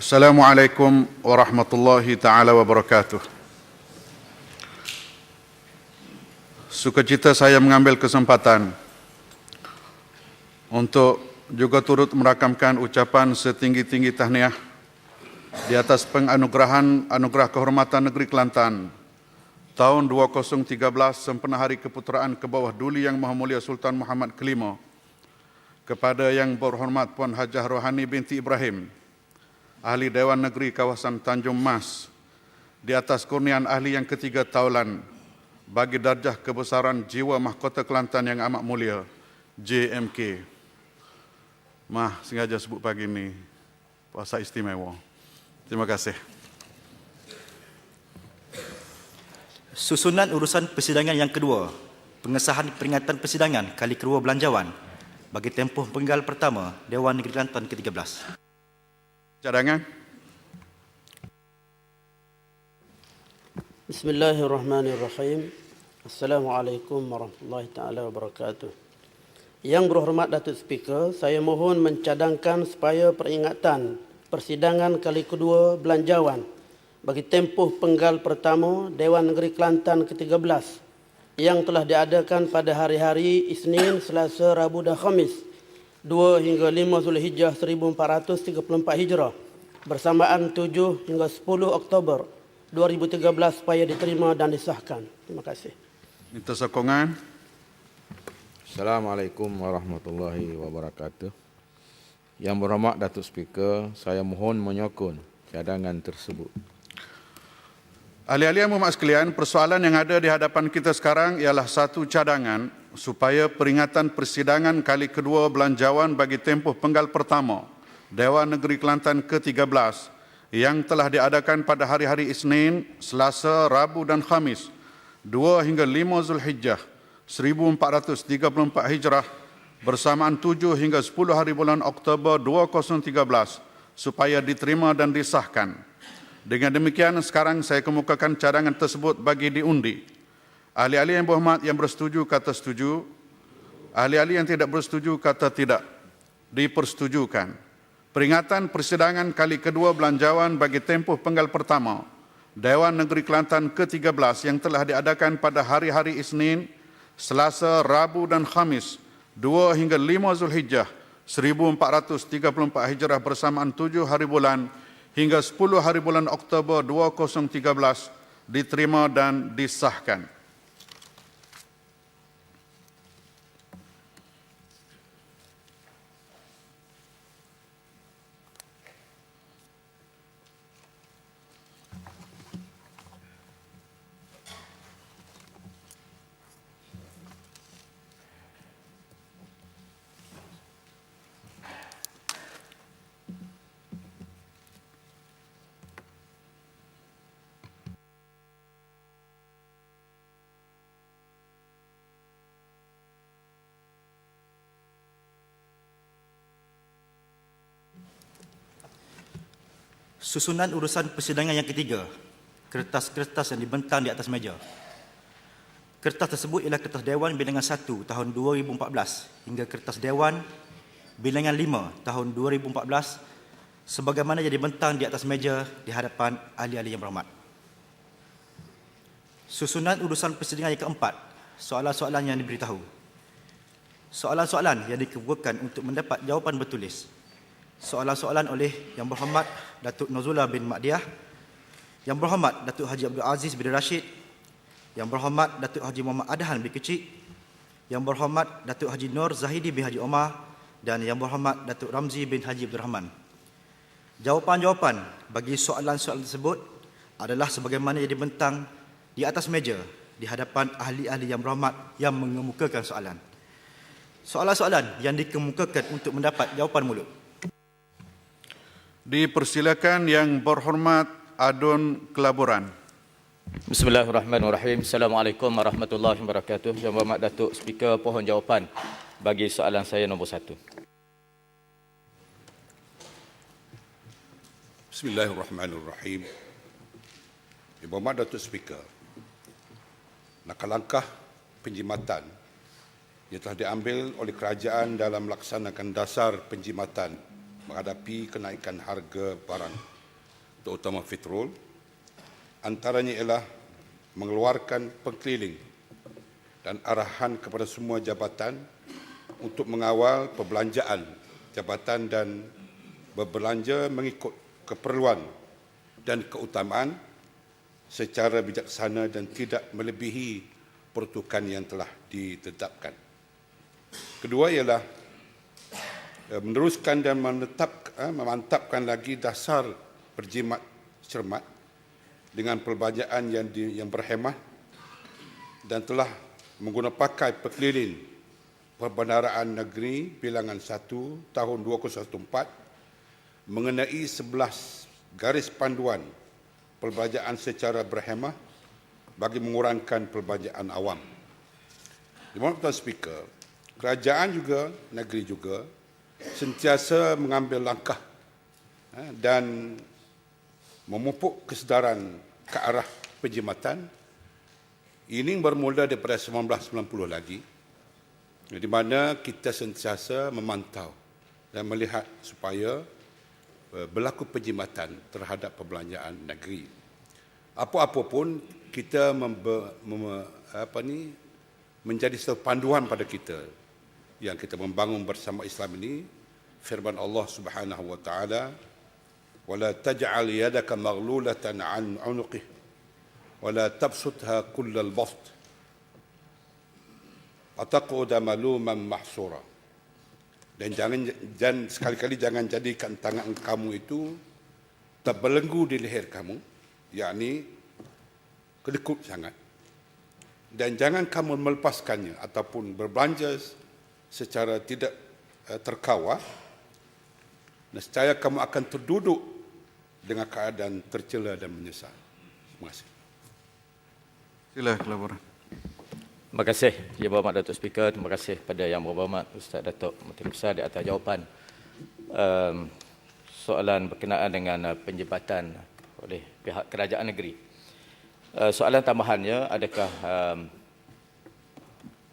Assalamualaikum warahmatullahi taala wabarakatuh. Sukacita saya mengambil kesempatan untuk juga turut merakamkan ucapan setinggi-tinggi tahniah di atas penganugerahan Anugerah Kehormatan Negeri Kelantan tahun 2013 sempena Hari Keputeraan ke bawah Duli Yang Maha Mulia Sultan Muhammad Kelima kepada Yang Berhormat Puan Hajah Rohani binti Ibrahim, Ahli Dewan Negeri Kawasan Tanjung Mas, di atas kurniaan ahli yang ketiga taulan bagi darjah kebesaran jiwa mahkota Kelantan yang amat mulia, JMK. Sengaja sebut pagi ini puasa istimewa. Terima kasih. Susunan urusan persidangan yang kedua, pengesahan peringatan persidangan kali kedua belanjawan bagi tempoh penggal pertama Dewan Negeri Kelantan ke-13. Cadangan. Bismillahirrahmanirrahim. Assalamualaikum warahmatullahi taala wabarakatuh. Yang berhormat Datuk Speaker, saya mohon mencadangkan supaya peringatan persidangan kali kedua belanjawan bagi tempoh penggal pertama Dewan Negeri Kelantan ke-13 yang telah diadakan pada hari-hari Isnin, Selasa, Rabu dan Khamis 2 hingga 5 Zulhijjah 1434 Hijrah bersamaan 7 hingga 10 Oktober 2013 supaya diterima dan disahkan. Terima kasih. Minta sokongan. Assalamualaikum warahmatullahi wabarakatuh. Yang berhormat Datuk Speaker, saya mohon menyokong cadangan tersebut. Ahli-ahli yang berhormat sekalian, persoalan yang ada di hadapan kita sekarang ialah satu cadangan supaya peringatan persidangan kali kedua belanjawan bagi tempoh penggal pertama Dewan Negeri Kelantan ke-13 yang telah diadakan pada hari-hari Isnin, Selasa, Rabu dan Khamis 2 hingga 5 Zulhijjah 1434 Hijrah bersamaan 7 hingga 10 hari bulan Oktober 2013 supaya diterima dan disahkan. Dengan demikian, sekarang saya kemukakan cadangan tersebut bagi diundi. Ahli-ahli yang berhormat yang bersetuju kata setuju, ahli-ahli yang tidak bersetuju kata tidak. Dipersetujukan. Peringatan persidangan kali kedua belanjawan bagi tempoh penggal pertama Dewan Negeri Kelantan ke-13 yang telah diadakan pada hari-hari Isnin, Selasa, Rabu dan Khamis 2 hingga 5 Zulhijjah 1434 Hijrah bersamaan 7 hari bulan hingga 10 hari bulan Oktober 2013 diterima dan disahkan. Susunan urusan persidangan yang ketiga, kertas-kertas yang dibentang di atas meja. Kertas tersebut ialah kertas Dewan Bilangan 1 tahun 2014 hingga kertas Dewan Bilangan 5 tahun 2014 sebagaimana yang dibentang di atas meja di hadapan ahli-ahli yang berhormat. Susunan urusan persidangan yang keempat, soalan-soalan yang diberitahu. Soalan-soalan yang dikemukakan untuk mendapat jawapan bertulis. Soalan-soalan oleh Yang Berhormat Datuk Nazula bin Makdiah, Yang Berhormat Datuk Haji Abdul Aziz bin Rashid, Yang Berhormat Datuk Haji Muhammad Adhan bin Kecik, Yang Berhormat Datuk Haji Nur Zahidi bin Haji Omar dan Yang Berhormat Datuk Ramzi bin Haji Abdul Rahman. Jawapan-jawapan bagi soalan-soalan tersebut adalah sebagaimana yang dibentang di atas meja di hadapan ahli-ahli yang berhormat yang mengemukakan soalan. Soalan-soalan yang dikemukakan untuk mendapat jawapan mulut. Dipersilakan Yang Berhormat Adun Kelaburan. Bismillahirrahmanirrahim. Assalamualaikum warahmatullahi wabarakatuh. Yang berhormat Datuk Speaker, pohon jawapan bagi soalan saya nombor 1. Bismillahirrahmanirrahim. Yang berhormat Datuk Speaker, langkah-langkah penjimatan yang telah diambil oleh kerajaan dalam melaksanakan dasar penjimatan menghadapi kenaikan harga barang terutama fitrul. Antaranya ialah mengeluarkan pengkeliling dan arahan kepada semua jabatan untuk mengawal perbelanjaan jabatan dan berbelanja mengikut keperluan dan keutamaan secara bijaksana dan tidak melebihi peruntukan yang telah ditetapkan. Kedua ialah meneruskan dan memantapkan lagi dasar berjimat cermat dengan perbelanjaan yang berhemah dan telah menggunakan pakai pekeliling Perbendaraan Negeri Bilangan 1 tahun 2014 mengenai 11 garis panduan perbelanjaan secara berhemah bagi mengurangkan perbelanjaan awam. Di mana Tuan Speaker, kerajaan juga, negeri juga sentiasa mengambil langkah dan memupuk kesedaran ke arah penjimatan. Ini bermula daripada 1990 lagi, di mana kita sentiasa memantau dan melihat supaya berlaku penjimatan terhadap perbelanjaan negeri. Apa-apa pun kita menjadi satu panduan pada kita yang kita membangun bersama Islam ini. Firman Allah Subhanahu wa taala, ولا تجعل يدك مغلولة عن عنقه ولا تبسطها كل البسط فتقعد ملوما محسورا. Dan sekali-kali jangan jadikan tangan kamu itu terbelenggu di leher kamu, yakni kedekut sangat. Dan jangan kamu melepaskannya ataupun berbelanja secara tidak terkawal. Nescaya kamu akan terduduk dengan keadaan tercela dan menyesal. Terima kasih. Sila kelaburan. Terima kasih Yang Berhormat Datuk Speaker. Terima kasih pada Yang Berhormat Ustaz Datuk Menteri Besar di atas jawapan soalan berkenaan dengan penjabatan oleh pihak kerajaan negeri. Soalan tambahannya, adakah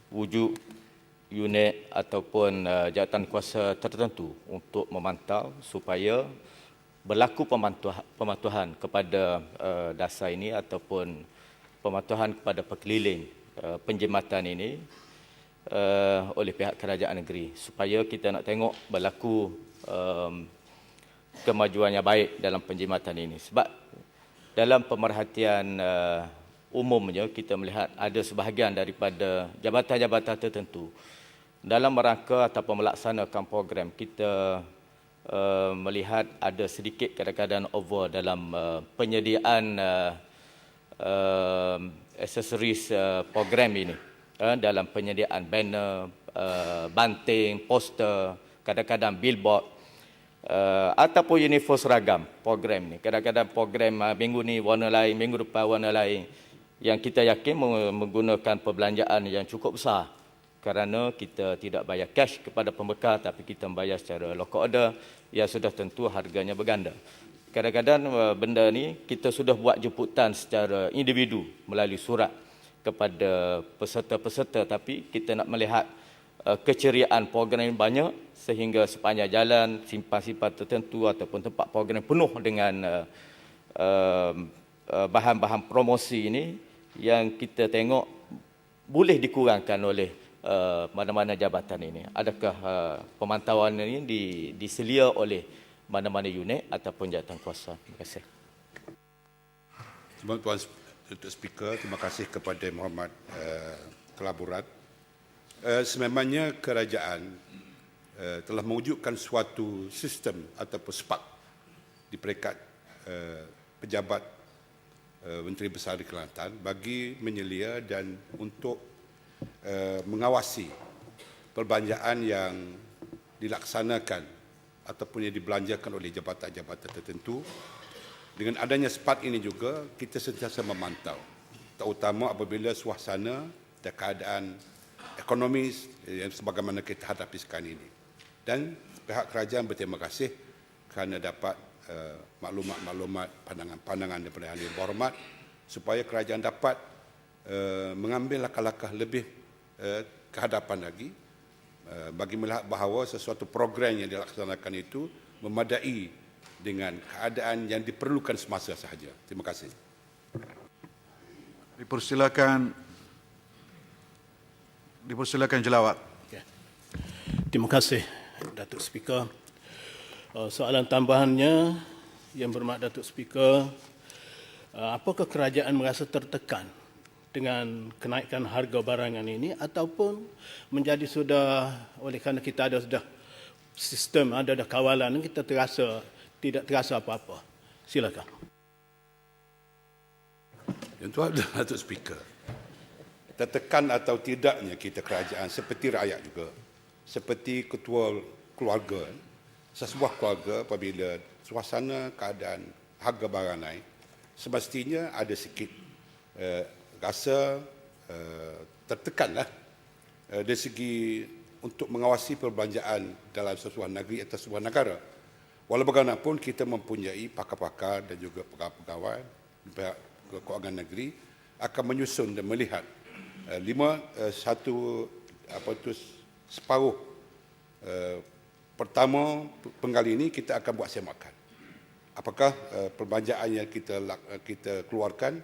wujud unit ataupun jawatan kuasa tertentu untuk memantau supaya berlaku pematuhan kepada dasar ini ataupun pematuhan kepada pekeliling penjimatan ini oleh pihak kerajaan negeri, supaya kita nak tengok berlaku kemajuan yang baik dalam penjimatan ini. Sebab dalam pemerhatian umumnya kita melihat ada sebahagian daripada jabatan-jabatan tertentu dalam rangka ataupun melaksanakan program, kita melihat ada sedikit kadang-kadang over dalam penyediaan aksesoris program ini, dalam penyediaan banner, banting, poster, kadang-kadang billboard, ataupun uniform seragam program ini. Kadang-kadang program minggu ni warna lain, minggu depan warna lain, yang kita yakin menggunakan perbelanjaan yang cukup besar, kerana kita tidak bayar cash kepada pembekal, tapi kita membayar secara local order yang sudah tentu harganya berganda. Kadang-kadang benda ni kita sudah buat jemputan secara individu melalui surat kepada peserta-peserta, tapi kita nak melihat keceriaan program ini banyak sehingga sepanjang jalan simpan-simpan tertentu ataupun tempat program penuh dengan bahan-bahan promosi ini yang kita tengok boleh dikurangkan oleh mana-mana jabatan ini. Adakah pemantauan ini diselia oleh mana-mana unit ataupun jawatan kuasa? Terima kasih. Terima kasih Tuan Speaker. Terima kasih kepada Muhammad Kelaburan. Sememangnya kerajaan telah mewujudkan suatu sistem ataupun SPAK di peringkat pejabat Menteri Besar di Kelantan bagi menyelia dan untuk mengawasi perbelanjaan yang dilaksanakan ataupun yang dibelanjakan oleh jabatan-jabatan tertentu. Dengan adanya SPAT ini juga kita sentiasa memantau, terutama apabila suasana dan keadaan ekonomis yang sebagaimana kita hadapi sekarang ini. Dan pihak kerajaan berterima kasih kerana dapat maklumat-maklumat, pandangan-pandangan daripada Ahli Berhormat supaya kerajaan dapat mengambil langkah-langkah lebih ke hadapan lagi bagi melihat bahawa sesuatu program yang dilaksanakan itu memadai dengan keadaan yang diperlukan semasa sahaja. Terima kasih. Dipersilakan jelawat. Terima kasih, Datuk Speaker. Soalan tambahannya, Yang Berhormat Datuk Speaker, apakah kerajaan merasa tertekan dengan kenaikan harga barangan ini ataupun menjadi sudah, oleh kerana kita ada sudah sistem, ada kawalan, kita tidak terasa apa-apa? Silakan. Yang Tuan Datuk Speaker, tertekan atau tidaknya kita kerajaan seperti rakyat juga, seperti ketua keluarga, sesebuah keluarga apabila suasana keadaan harga barang naik, semestinya ada sikit rasa tertekanlah dari segi untuk mengawasi perbelanjaan dalam sesuatu negeri atau sebuah negara. Walau bagaimanapun kita mempunyai pakar-pakar dan juga pegawai-pegawai pihak keuangan negeri akan menyusun dan melihat separuh pertama penggali ini kita akan buat semakan. Apakah perbelanjaan yang kita keluarkan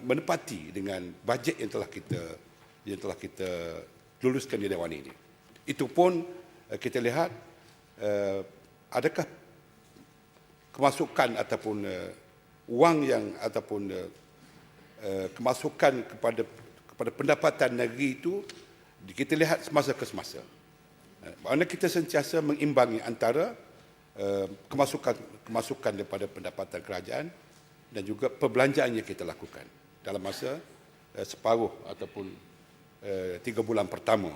menepati dengan bajet yang telah kita luluskan di Dewan ini. Itu pun kita lihat adakah kemasukan ataupun wang yang ataupun kemasukan kepada pendapatan negeri itu kita lihat semasa ke semasa. Maksudnya kita sentiasa mengimbangi antara kemasukan daripada pendapatan kerajaan dan juga perbelanjaan yang kita lakukan dalam masa separuh ataupun 3 bulan pertama.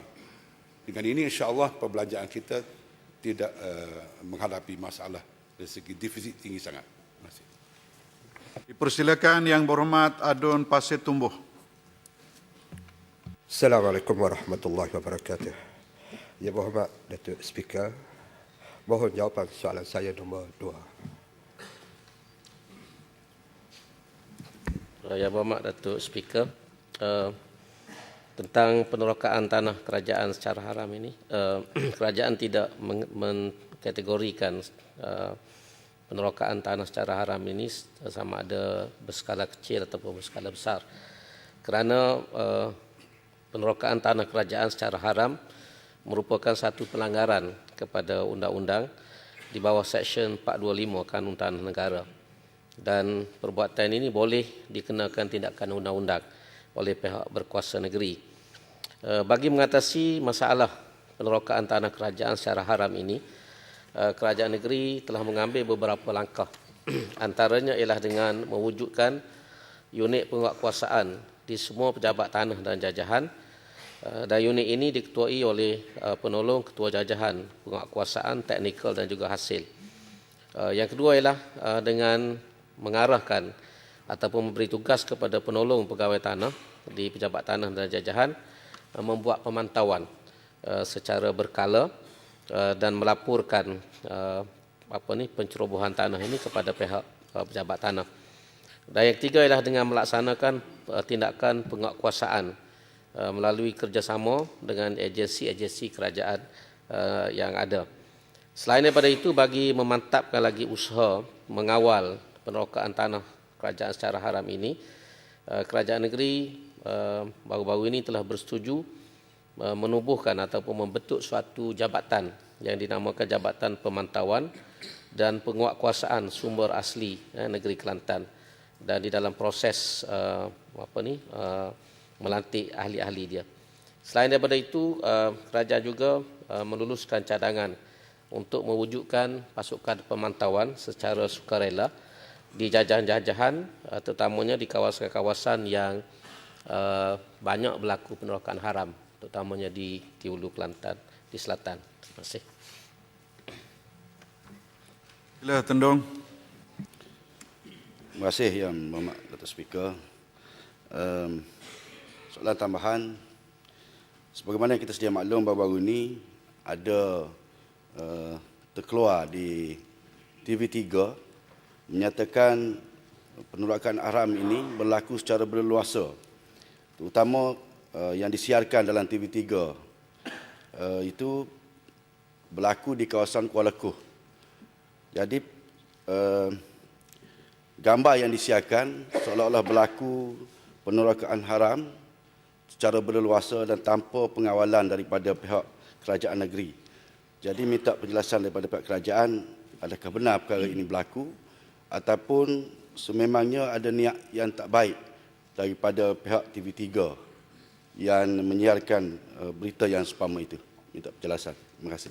Dengan ini insya-Allah perbelanjaan kita tidak menghadapi masalah dari segi defisit tinggi sangat. Terima kasih. Dipersilakan Yang Berhormat Adun Pasir Tumbuh. Assalamualaikum warahmatullahi wabarakatuh. Yang Berhormat Datuk Speaker, mohon jawapan soalan saya nombor 2. Yang Berhormat Datuk Speaker, tentang penerokaan tanah kerajaan secara haram ini, kerajaan tidak mengkategorikan penerokaan tanah secara haram ini sama ada berskala kecil ataupun berskala besar. Kerana penerokaan tanah kerajaan secara haram merupakan satu pelanggaran kepada undang-undang di bawah Seksyen 425 Kanun Tanah Negara. Dan perbuatan ini boleh dikenakan tindakan undang-undang oleh pihak berkuasa negeri. Bagi mengatasi masalah penerokaan tanah kerajaan secara haram ini, kerajaan negeri telah mengambil beberapa langkah. Antaranya ialah dengan mewujudkan unit penguatkuasaan di semua pejabat tanah dan jajahan, dan unit ini diketuai oleh penolong ketua jajahan penguatkuasaan teknikal dan juga hasil. Yang kedua ialah dengan mengarahkan ataupun memberi tugas kepada penolong pegawai tanah di pejabat tanah dan jajahan membuat pemantauan secara berkala dan melaporkan pencerobohan tanah ini kepada pihak pejabat tanah. Dan yang ketiga ialah dengan melaksanakan tindakan penguatkuasaan melalui kerjasama dengan agensi-agensi kerajaan yang ada. Selain daripada itu, bagi memantapkan lagi usaha mengawal penerokaan tanah kerajaan secara haram ini, kerajaan negeri baru-baru ini telah bersetuju menubuhkan ataupun membentuk suatu jabatan yang dinamakan Jabatan Pemantauan dan Penguatkuasaan Sumber Asli Negeri Kelantan, dan di dalam proses melantik ahli-ahli dia. Selain daripada itu, kerajaan juga meluluskan cadangan untuk mewujudkan pasukan pemantauan secara sukarela di jajahan-jajahan, terutamanya di kawasan-kawasan yang banyak berlaku penerokaan haram, terutamanya di Hulu Kelantan, di selatan. Terima kasih. Sila Tendong. Terima kasih Yang Berhormat Datuk Speaker. Soalan tambahan, sebagaimana kita sedia maklum baru-baru ini ada terkeluar di TV3 menyatakan penerokaan haram ini berlaku secara berleluasa, terutama yang disiarkan dalam TV3 itu berlaku di kawasan Kuala Kuh. Jadi gambar yang disiarkan seolah-olah berlaku penolakan haram secara berleluasa dan tanpa pengawalan daripada pihak kerajaan negeri. Jadi minta penjelasan daripada pihak kerajaan, adakah benar perkara ini berlaku ataupun sememangnya ada niat yang tak baik daripada pihak TV3 yang menyiarkan berita yang seumpama itu. Minta penjelasan. Terima kasih.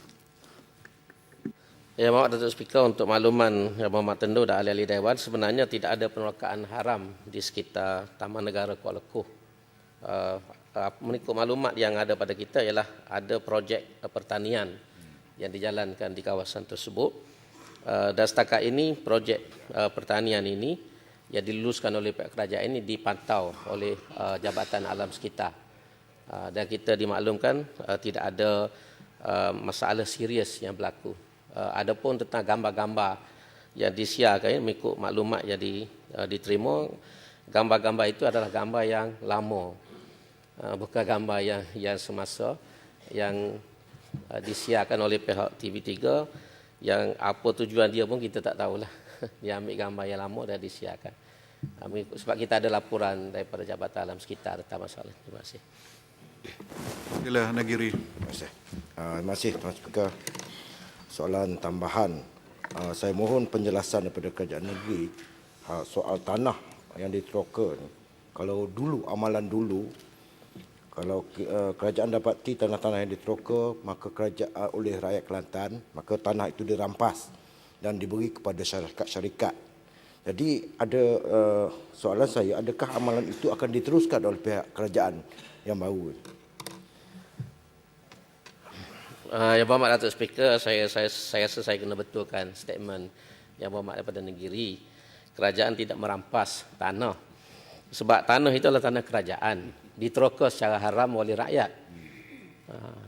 Ya, Mohd Datuk Speaker, untuk makluman Yang Berhormat Tendu dan ahli-ahli Dewan, sebenarnya tidak ada penolakan haram di sekitar Taman Negara Kuala Lumpur. Mengikut maklumat yang ada pada kita ialah ada projek pertanian yang dijalankan di kawasan tersebut. Dan setakat ini projek pertanian ini yang diluluskan oleh pihak kerajaan ini dipantau oleh Jabatan Alam Sekitar. Dan kita dimaklumkan tidak ada masalah serius yang berlaku. Adapun tentang gambar-gambar yang disiarkan, mengikut maklumat yang diterima, gambar-gambar itu adalah gambar yang lama, bukan gambar yang semasa yang disiarkan oleh pihak TV3, yang apa tujuan dia pun kita tak tahulah. Dia ambil gambar yang lama dan disiarkan. Sebab kita ada laporan daripada Jabatan Alam Sekitar tentang masalah. Terima kasih. Sila Negeri. Terima kasih Tuan Speaker. Soalan tambahan, saya mohon penjelasan daripada kerajaan negeri soal tanah yang diteroka ni. Kalau dulu, amalan dulu, kalau kerajaan dapati tanah-tanah yang diteroka, maka kerajaan oleh rakyat Kelantan, maka tanah itu dirampas dan diberi kepada syarikat-syarikat. Jadi ada soalan saya, adakah amalan itu akan diteruskan oleh pihak kerajaan yang baru? Yang Berhormat Datuk Speaker, saya rasa saya kena betulkan statement Yang Berhormat daripada negeri. Kerajaan tidak merampas tanah. Sebab tanah itu adalah tanah kerajaan. Diteroka secara haram oleh rakyat.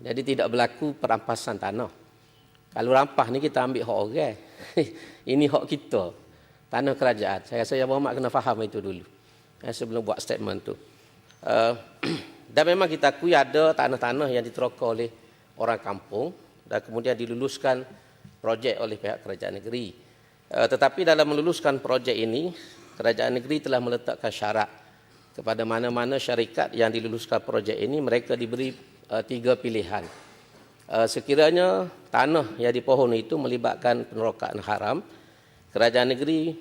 Jadi tidak berlaku perampasan tanah. Kalau rampas ni kita ambil hak orang. Ini hak kita. Tanah kerajaan. Saya rasa Yang Berhormat kena faham itu dulu. Sebelum buat statement tu. Dan memang kita akui ada tanah-tanah yang diteroka oleh orang kampung dan kemudian diluluskan projek oleh pihak kerajaan negeri. Tetapi dalam meluluskan projek ini, kerajaan negeri telah meletakkan syarat kepada mana-mana syarikat yang diluluskan projek ini, mereka diberi 3 pilihan. Sekiranya tanah yang dipohon itu melibatkan penerokaan haram, kerajaan negeri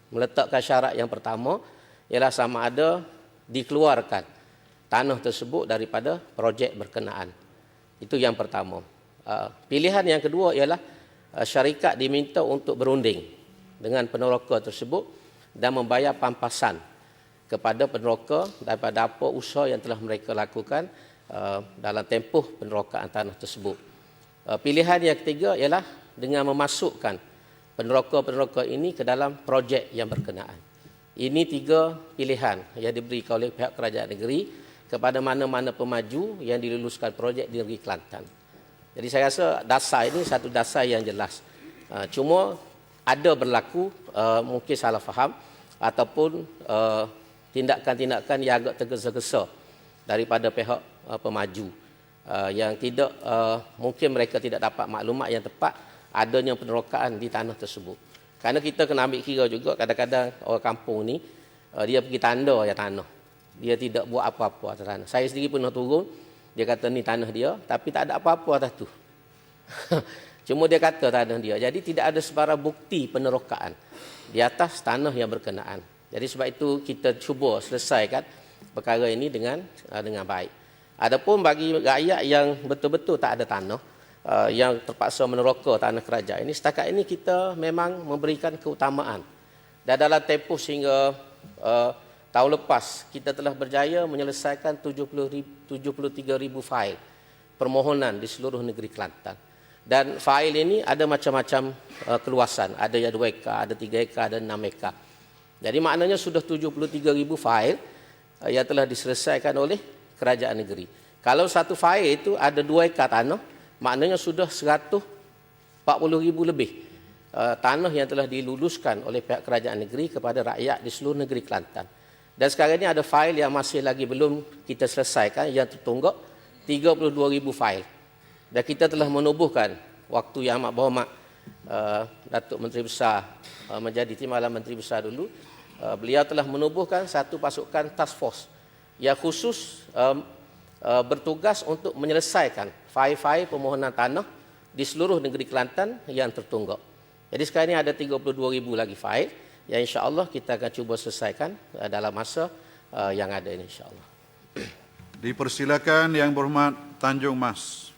meletakkan syarat yang pertama ialah sama ada dikeluarkan tanah tersebut daripada projek berkenaan. Itu yang pertama. Pilihan yang kedua ialah syarikat diminta untuk berunding dengan peneroka tersebut dan membayar pampasan kepada peneroka daripada apa usaha yang telah mereka lakukan dalam tempoh penerokaan tanah tersebut. Pilihan yang ketiga ialah dengan memasukkan peneroka-peneroka ini ke dalam projek yang berkenaan. Ini 3 pilihan yang diberikan oleh pihak kerajaan negeri kepada mana-mana pemaju yang diluluskan projek di negeri Kelantan. Jadi saya rasa dasar ini satu dasar yang jelas. Cuma ada berlaku mungkin salah faham ataupun tindakan-tindakan yang agak tergesa-gesa daripada pihak pemaju yang tidak mungkin mereka tidak dapat maklumat yang tepat adanya penerokaan di tanah tersebut. Kerana kita kena ambil kira juga kadang-kadang orang kampung ni dia pergi tanda yang tanah. Dia tidak buat apa-apa atas tanah. Saya sendiri pernah turun, dia kata ni tanah dia, tapi tak ada apa-apa atas tu. Cuma dia kata tanah dia. Jadi tidak ada sebarang bukti penerokaan di atas tanah yang berkenaan. Jadi sebab itu kita cuba selesaikan perkara ini dengan baik. Adapun bagi rakyat yang betul-betul tak ada tanah, yang terpaksa meneroka tanah kerajaan ini, setakat ini kita memang memberikan keutamaan. Dan dalam tempoh sehingga tahun lepas, kita telah berjaya menyelesaikan 73,000 fail permohonan di seluruh negeri Kelantan. Dan fail ini ada macam-macam keluasan. Ada yang 2 ekar, ada 3 ekar, ada 6 ekar. Jadi maknanya sudah 73,000 fail yang telah diselesaikan oleh kerajaan negeri. Kalau satu fail itu ada 2 ekar tanah, maknanya sudah 140,000 lebih tanah yang telah diluluskan oleh pihak kerajaan negeri kepada rakyat di seluruh negeri Kelantan. Dan sekarang ini ada fail yang masih lagi belum kita selesaikan yang tertunggak 32,000 fail. Dan kita telah menubuhkan waktu yang amat berhormat Datuk Menteri Besar menjadi timbalan Menteri Besar dulu, beliau telah menubuhkan satu pasukan task force yang khusus bertugas untuk menyelesaikan fail-fail permohonan tanah di seluruh negeri Kelantan yang tertunggak. Jadi sekarang ini ada 32,000 lagi fail yang insya-Allah kita akan cuba selesaikan dalam masa yang ada ini insya-Allah. Dipersilakan Yang Berhormat Tanjung Mas.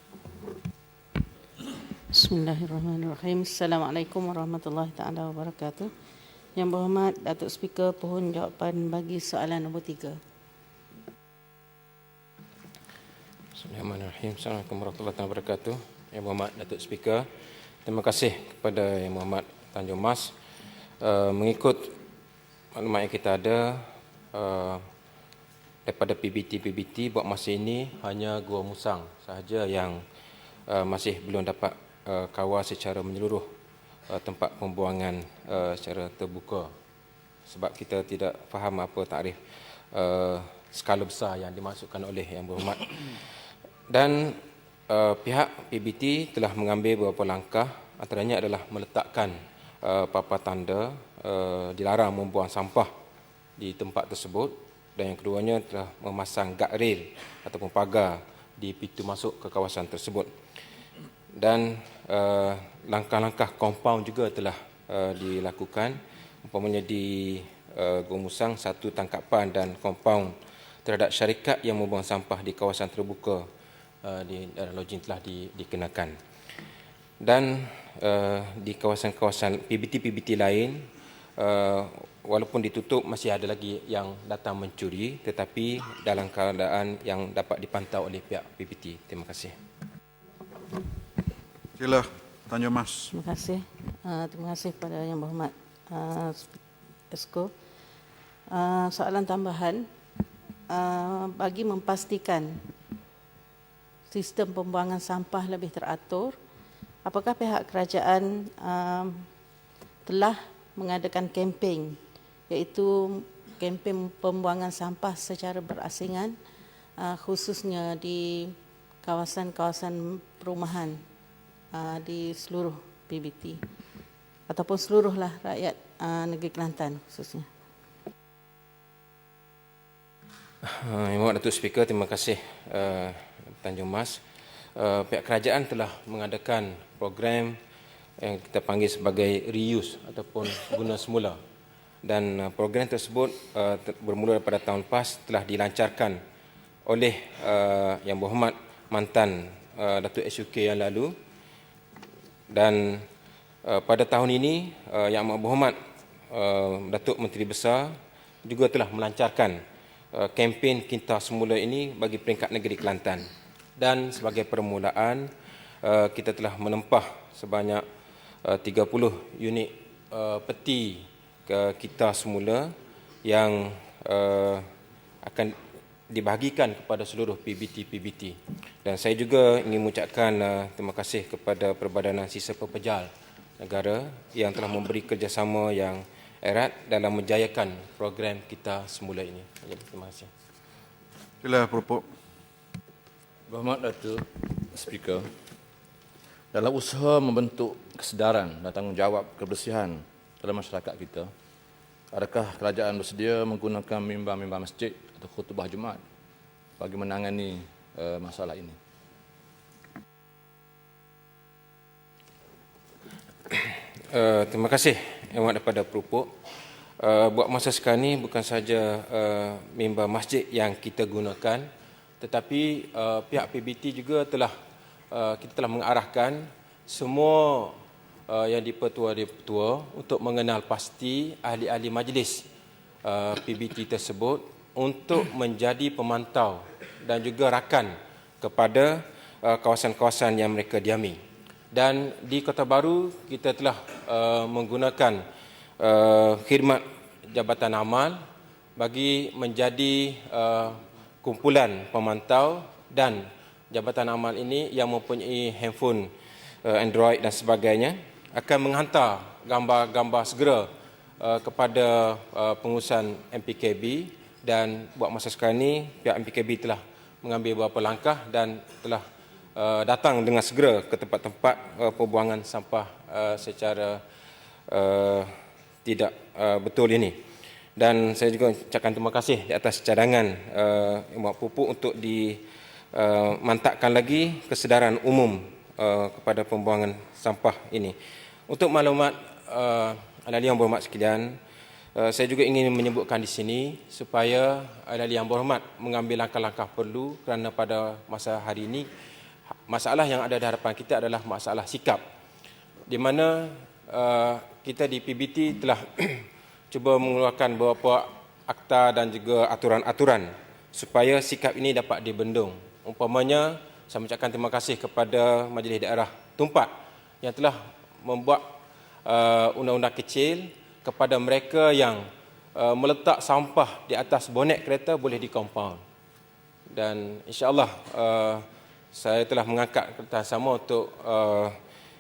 Bismillahirrahmanirrahim. Assalamualaikum warahmatullahi taala wabarakatuh. Yang Berhormat Datuk Speaker, pohon jawapan bagi soalan nombor 3. Bismillahirrahmanirrahim. Assalamualaikum warahmatullahi wabarakatuh. Yang Berhormat Datuk Speaker, terima kasih kepada Yang Berhormat Tanjung Mas. Mengikut maklumat yang kita ada daripada PBT buat masa ini hanya Gua Musang sahaja yang masih belum dapat kawal secara menyeluruh tempat pembuangan secara terbuka, sebab kita tidak faham apa takrif skala besar yang dimaksudkan oleh Yang Berhormat. Dan pihak PBT telah mengambil beberapa langkah, antaranya adalah meletakkan papan tanda dilarang membuang sampah di tempat tersebut, dan yang keduanya telah memasang guardrail ataupun pagar di pintu masuk ke kawasan tersebut. Dan langkah-langkah kompaun juga telah dilakukan, umpamanya di Gua Musang satu tangkapan dan kompaun terhadap syarikat yang membuang sampah di kawasan terbuka di daerah login telah dikenakan. Dan di kawasan-kawasan PBT lain, walaupun ditutup masih ada lagi yang datang mencuri, tetapi dalam keadaan yang dapat dipantau oleh pihak PBT. Terima kasih. Sila Tanjung Mas. Terima kasih. Terima kasih kepada Yang Berhormat Esko. Soalan tambahan, bagi memastikan sistem pembuangan sampah lebih teratur, apakah pihak kerajaan telah mengadakan kempen, iaitu kempen pembuangan sampah secara berasingan, khususnya di kawasan-kawasan perumahan di seluruh PBT ataupun seluruhlah rakyat negeri Kelantan khususnya? Yang Berhormat Datuk Speaker, terima kasih Tanjung Mas. Pihak kerajaan telah mengadakan program yang kita panggil sebagai reuse ataupun guna semula, dan program tersebut bermula daripada tahun lepas telah dilancarkan oleh Yang Berhormat mantan Datuk SUK yang lalu. Dan pada tahun ini Yang Amat Berhormat Datuk Menteri Besar juga telah melancarkan kempen Kinta Semula ini bagi peringkat negeri Kelantan. Dan sebagai permulaan kita telah menempah sebanyak 30 unit peti Kinta Semula yang akan dibahagikan kepada seluruh PBT. Dan saya juga ingin mengucapkan terima kasih kepada Perbadanan Sisa Pepejal Negara yang telah memberi kerjasama yang erat dalam menjayakan program Kinta Semula ini. Terima kasih. Sila Propok. Berhormat Datuk Speaker, dalam usaha membentuk kesedaran dan tanggungjawab kebersihan dalam masyarakat kita, adakah kerajaan bersedia menggunakan mimbar-mimbar masjid atau khutbah Jumaat bagi menangani masalah ini? Terima kasih Yang Berhormat daripada Propok. Buat masa sekarang ini bukan saja mimbar masjid yang kita gunakan, tetapi pihak PBT juga kita telah mengarahkan semua yang dipertua untuk mengenal pasti ahli-ahli majlis PBT tersebut untuk menjadi pemantau dan juga rakan kepada kawasan-kawasan yang mereka diami. Dan di Kota Baru kita telah menggunakan khidmat Jabatan Amal bagi menjadi kumpulan pemantau, dan Jabatan Amal ini yang mempunyai handphone Android dan sebagainya akan menghantar gambar-gambar segera kepada pengurusan MPKB. Dan buat masa sekarang ini pihak MPKB telah mengambil beberapa langkah dan telah datang dengan segera ke tempat-tempat pembuangan sampah secara tidak betul ini. Dan saya juga ucapkan terima kasih di atas cadangan Yang Berhormat Pupuk untuk dimantapkan lagi kesedaran umum kepada pembuangan sampah ini. Untuk maklumat ahli yang berhormat sekalian, saya juga ingin menyebutkan di sini supaya ahli yang berhormat mengambil langkah-langkah perlu, kerana pada masa hari ini masalah yang ada di hadapan kita adalah masalah sikap, di mana kita di PBT telah cuba mengeluarkan beberapa akta dan juga aturan-aturan supaya sikap ini dapat dibendung. Umpamanya, saya mengucapkan terima kasih kepada Majlis Daerah Tumpat yang telah membuat undang-undang kecil kepada mereka yang meletak sampah di atas bonet kereta boleh dikompaun. Dan insya-Allah saya telah mengangkat kerjasama untuk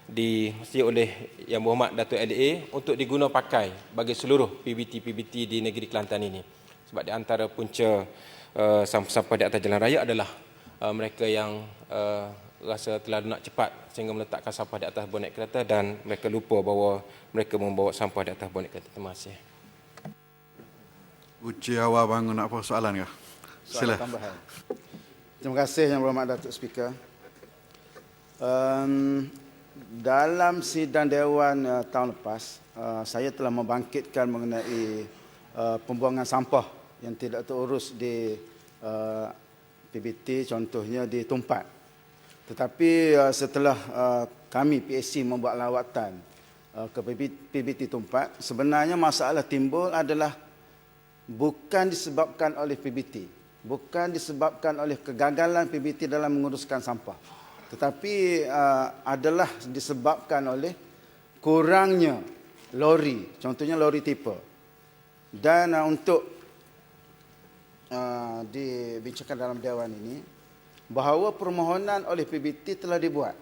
dimesti oleh Yang Berhormat Datuk LA untuk diguna pakai bagi seluruh PBT-PBT di negeri Kelantan ini. Sebab di antara punca sampah-sampah di atas jalan raya adalah mereka yang rasa terlalu nak cepat sehingga meletakkan sampah di atas bonet kereta dan mereka lupa bahawa mereka membawa sampah di atas bonet kereta. Terima kasih. Uci awal bangun nak apa soalan ke? Soalan tambahan. Terima kasih Yang Berhormat Datuk Speaker. Dalam sidang Dewan tahun lepas, saya telah membangkitkan mengenai pembuangan sampah yang tidak terurus di PBT, contohnya di Tumpat. Tetapi setelah kami PSC membuat lawatan ke PBT Tumpat, sebenarnya masalah timbul adalah bukan disebabkan oleh PBT, bukan disebabkan oleh kegagalan PBT dalam menguruskan sampah, tetapi adalah disebabkan oleh kurangnya lori, contohnya lori tipe. Dan untuk dibincangkan dalam Dewan ini, bahawa permohonan oleh PBT telah dibuat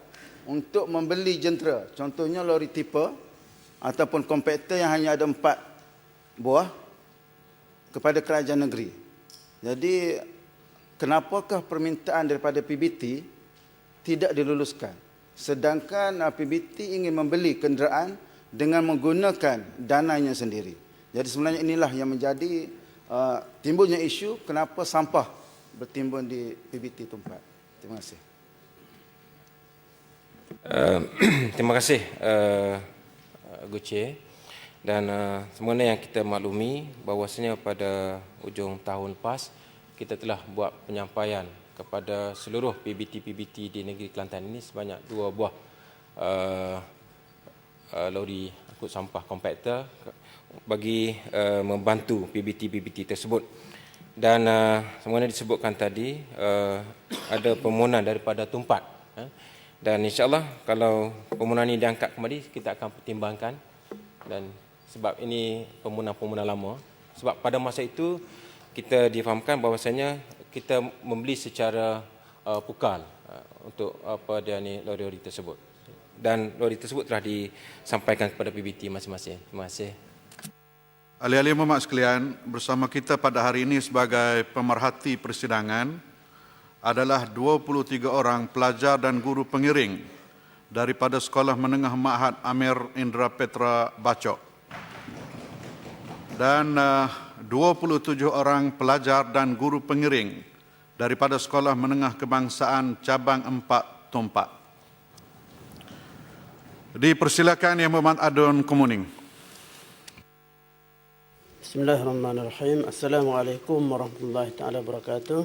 untuk membeli jentera, contohnya lori tipe ataupun kompakter yang hanya ada 4 buah kepada kerajaan negeri. Jadi, kenapakah permintaan daripada PBT tidak diluluskan, sedangkan PBT ingin membeli kenderaan dengan menggunakan dananya sendiri. Jadi sebenarnya inilah yang menjadi timbulnya isu kenapa sampah bertimbun di PBT Tumpat. Terima kasih. Terima kasih Guci. Dan sebenarnya yang kita maklumi bahawasanya pada hujung tahun lepas kita telah buat penyampaian kepada seluruh PBT-PBT di negeri Kelantan ini sebanyak 2 buah lori angkut sampah kompakter bagi membantu PBT-PBT tersebut. Dan sebenarnya disebutkan tadi ada permohonan daripada Tumpat. Dan insya-Allah kalau permohonan ini diangkat kembali, kita akan pertimbangkan. Dan sebab ini permohonan lama, sebab pada masa itu kita difahamkan bahawasanya kita membeli secara pukal untuk apa dia ni lori-lori tersebut. Dan lori tersebut telah disampaikan kepada PBT masing-masing. Terima kasih. Ahli-ahli yang berhormat sekalian, bersama kita pada hari ini sebagai pemerhati persidangan adalah 23 orang pelajar dan guru pengiring daripada Sekolah Menengah Ma'had Amir Indra Petra Bacok dan 27 orang pelajar dan guru pengiring daripada Sekolah Menengah Kebangsaan Cabang 4 Tumpat. Dipersilakan Yang Berhormat Adun Kemuning. Bismillahirrahmanirrahim. Assalamualaikum warahmatullahi taala wabarakatuh.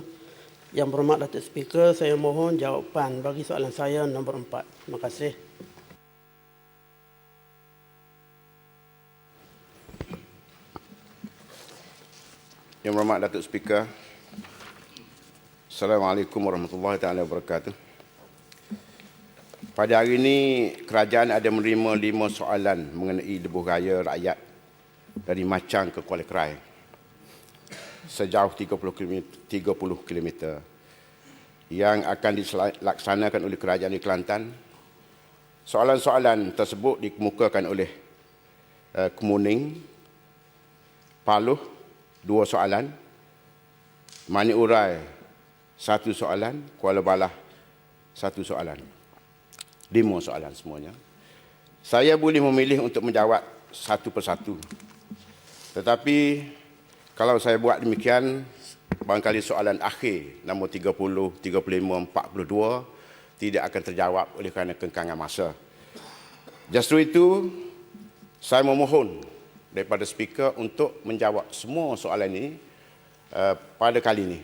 Yang berhormat Datuk Speaker, saya mohon jawapan bagi soalan saya nombor 4. Terima kasih. Yang berhormat Datuk Speaker, Assalamualaikum warahmatullahi taala wabarakatuh. Pada hari ini, kerajaan ada menerima 5 soalan mengenai lebuh raya rakyat dari Machang ke Kuala Krai sejauh 30 km yang akan dilaksanakan oleh kerajaan di Kelantan. Soalan-soalan tersebut dikemukakan oleh Kemuning, Paluh 2 soalan, Mani Urai 1 soalan, Kuala Balah satu soalan. 5 soalan semuanya. Saya boleh memilih untuk menjawab satu persatu. Tetapi kalau saya buat demikian, barangkali soalan akhir nombor 30, 35, 42 tidak akan terjawab oleh kerana kengkangan masa. Justru itu, saya memohon daripada speaker untuk menjawab semua soalan ini pada kali ini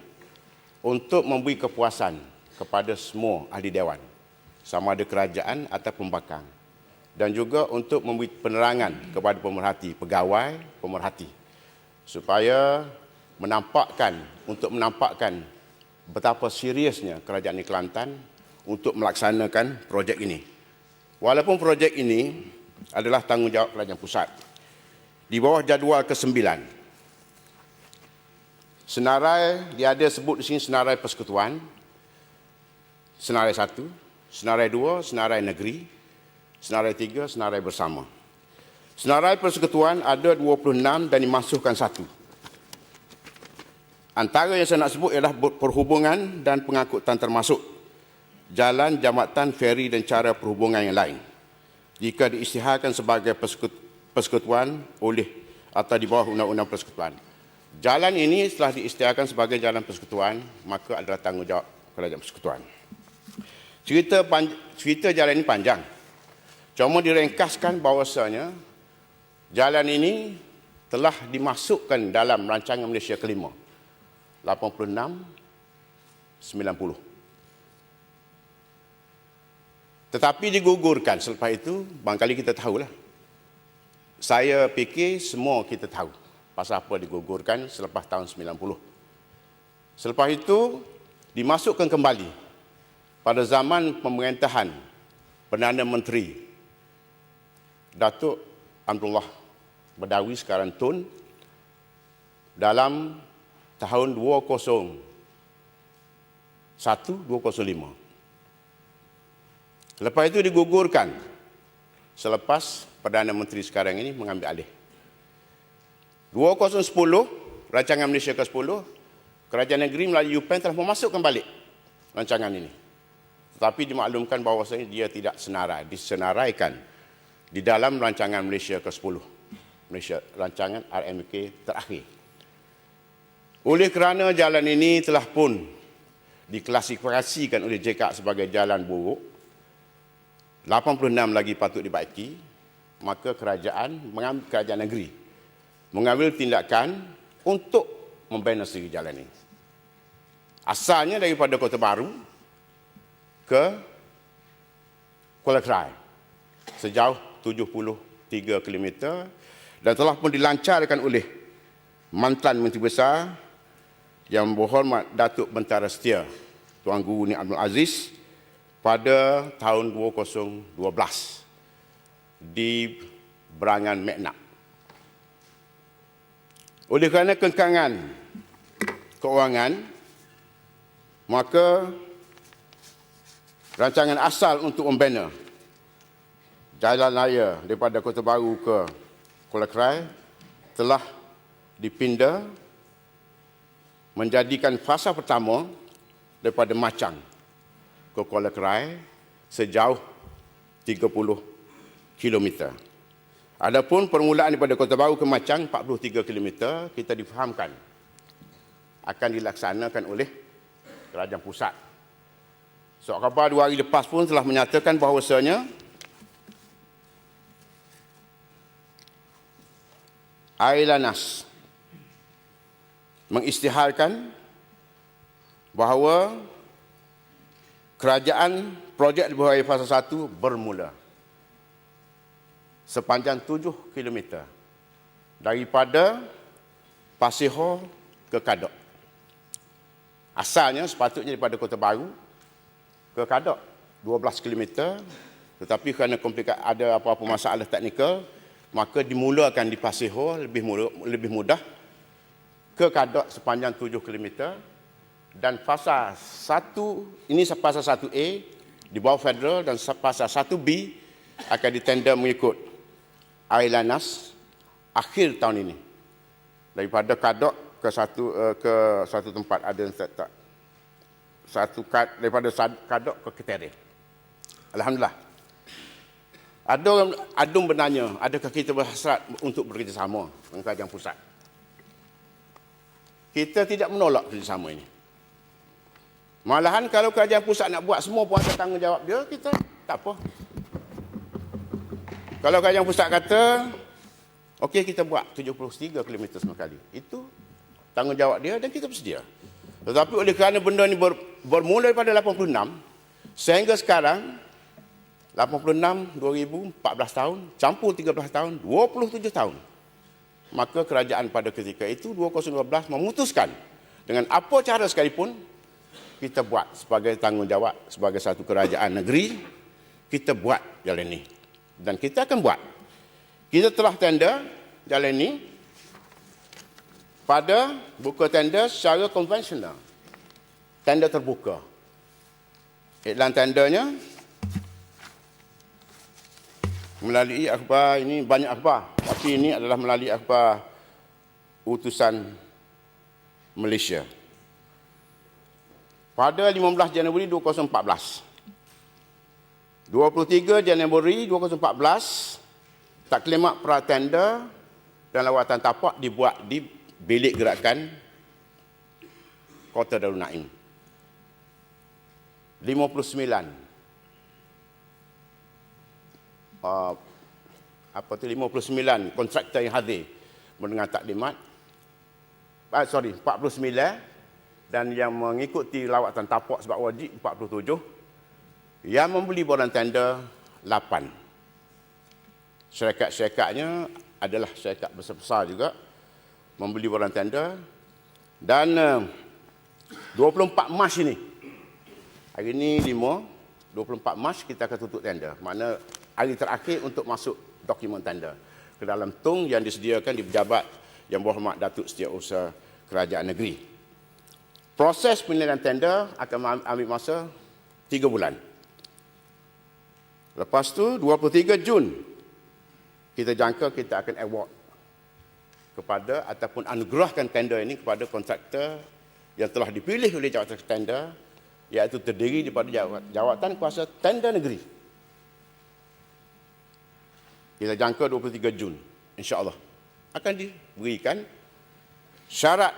untuk memberi kepuasan kepada semua ahli dewan, sama ada kerajaan atau pembangkang, dan juga untuk memberi penerangan kepada pemerhati, pegawai pemerhati, supaya menampakkan betapa seriusnya kerajaan Negeri Kelantan untuk melaksanakan projek ini. Walaupun projek ini adalah tanggungjawab kerajaan pusat, di bawah jadual ke-9, senarai, dia ada sebut di sini senarai persekutuan, senarai 1, senarai 2, senarai negeri, senarai 3, senarai bersama. Senarai persekutuan ada 26 dan dimasukkan 1. Antara yang saya nak sebut ialah perhubungan dan pengangkutan termasuk jalan, jambatan, feri dan cara perhubungan yang lain. Jika diisytiharkan sebagai persekutuan oleh atau di bawah undang-undang persekutuan. Jalan ini setelah diisytiharkan sebagai jalan persekutuan, maka adalah tanggungjawab kerajaan persekutuan. Cerita jalan ini panjang. Cuma diringkaskan bahawasanya jalan ini telah dimasukkan dalam rancangan Malaysia kelima, 86-90. Tetapi digugurkan selepas itu, barangkali kita tahulah. Saya fikir semua kita tahu pasal apa digugurkan selepas tahun 90. Selepas itu, dimasukkan kembali pada zaman pemerintahan Perdana Menteri Datuk Abdullah Badawi, sekarang Tun, dalam tahun 2001-2005. Lepas itu digugurkan selepas Perdana Menteri sekarang ini mengambil alih. 2010, rancangan Malaysia ke-10, Kerajaan Negeri melalui UPN telah memasukkan balik rancangan ini. Tetapi dimaklumkan bahawasanya dia tidak senarai, disenaraikan di dalam rancangan Malaysia ke-10, Malaysia rancangan RMK terakhir. Oleh kerana jalan ini telah pun diklasifikasikan oleh JKAT sebagai jalan buruk, 86 lagi patut dibaiki, maka kerajaan negeri mengambil tindakan untuk membina sendiri jalan ini. Asalnya daripada Kota Baru ke Kuala Krai sejauh 73 km dan telah pun dilancarkan oleh mantan Menteri Besar Yang Berhormat Datuk Bentara Setia Tuan Guru Ni Abdul Aziz pada tahun 2012 di Berangan Meknap. Oleh kerana kengkangan keuangan, maka rancangan asal untuk membina jalan raya daripada Kota Baru ke Kuala Krai telah dipindah menjadikan fasa pertama daripada Machang ke Kuala Krai sejauh 30 km. Adapun permulaan daripada Kota Baru ke Machang 43 km, kita difahamkan akan dilaksanakan oleh kerajaan pusat. Surat khabar 2 hari lepas pun telah menyatakan bahawasanya Ailanas mengisytiharkan bahawa kerajaan projek di bawah fasa 1 bermula sepanjang 7 km daripada Pasiho ke Kadok. Asalnya sepatutnya daripada Kota Baru ke Kadok 12 km, tetapi kerana ada apa-apa masalah teknikal, maka dimulakan di Pasiho lebih mudah ke Kadok sepanjang 7 km. Dan fasa 1 ini fasa 1A di bawah federal dan fasa 1B akan ditender mengikut Ailanas akhir tahun ini. Daripada Kadok ke satu tempat ada tak. satu daripada kadok ke kriteria. Alhamdulillah. Adung bertanya, adakah kita berhasrat untuk bekerjasama dengan kerajaan pusat? Kita tidak menolak kerjasama ini. Malahan kalau kerajaan pusat nak buat semua pun ada tanggungjawab dia, kita tak apa. Kalau kerajaan pusat kata, okey kita buat 73 km sekali, itu tanggungjawab dia dan kita bersedia. Tetapi oleh kerana benda ini bermula daripada 86, sehingga sekarang, 86, 2000, 14 tahun, campur 13 tahun, 27 tahun. Maka kerajaan pada ketika itu, 2012, memutuskan dengan apa cara sekalipun, kita buat sebagai tanggungjawab, sebagai satu kerajaan negeri, kita buat jalan ini. Dan kita akan buat. Kita telah tender jalan ini pada buka tender secara konvensional. Tender terbuka. Iklan tendernya melalui akhbar, ini banyak akhbar, tapi ini adalah melalui akhbar utusan Malaysia. Pada 15 Januari 2014, 23 Januari 2014, taklimat pra-tender dan lawatan tapak dibuat di bilik gerakan Kota Darul Naim. 59 kontraktor yang hadir mendengar taklimat, 49, dan yang mengikuti lawatan tapak sebab wajib 47, yang membeli borang tender 8. Syarikat-syarikatnya adalah syarikat besar-besar juga membeli borang tender. Dan 24 Mac ini, hari ini 24 Mac kita akan tutup tender. Mana hari terakhir untuk masuk dokumen tender ke dalam tong yang disediakan di pejabat Yang Berhormat Datuk Setiausaha Kerajaan Negeri. Proses penilaian tender akan ambil masa 3 bulan. Lepas tu 23 Jun kita jangka kita akan award kepada ataupun anugerahkan tender ini kepada kontraktor yang telah dipilih oleh jawatan tender, iaitu terdiri daripada jawatan kuasa tender negeri. Kita jangka 23 Jun, insya-Allah akan diberikan. Syarat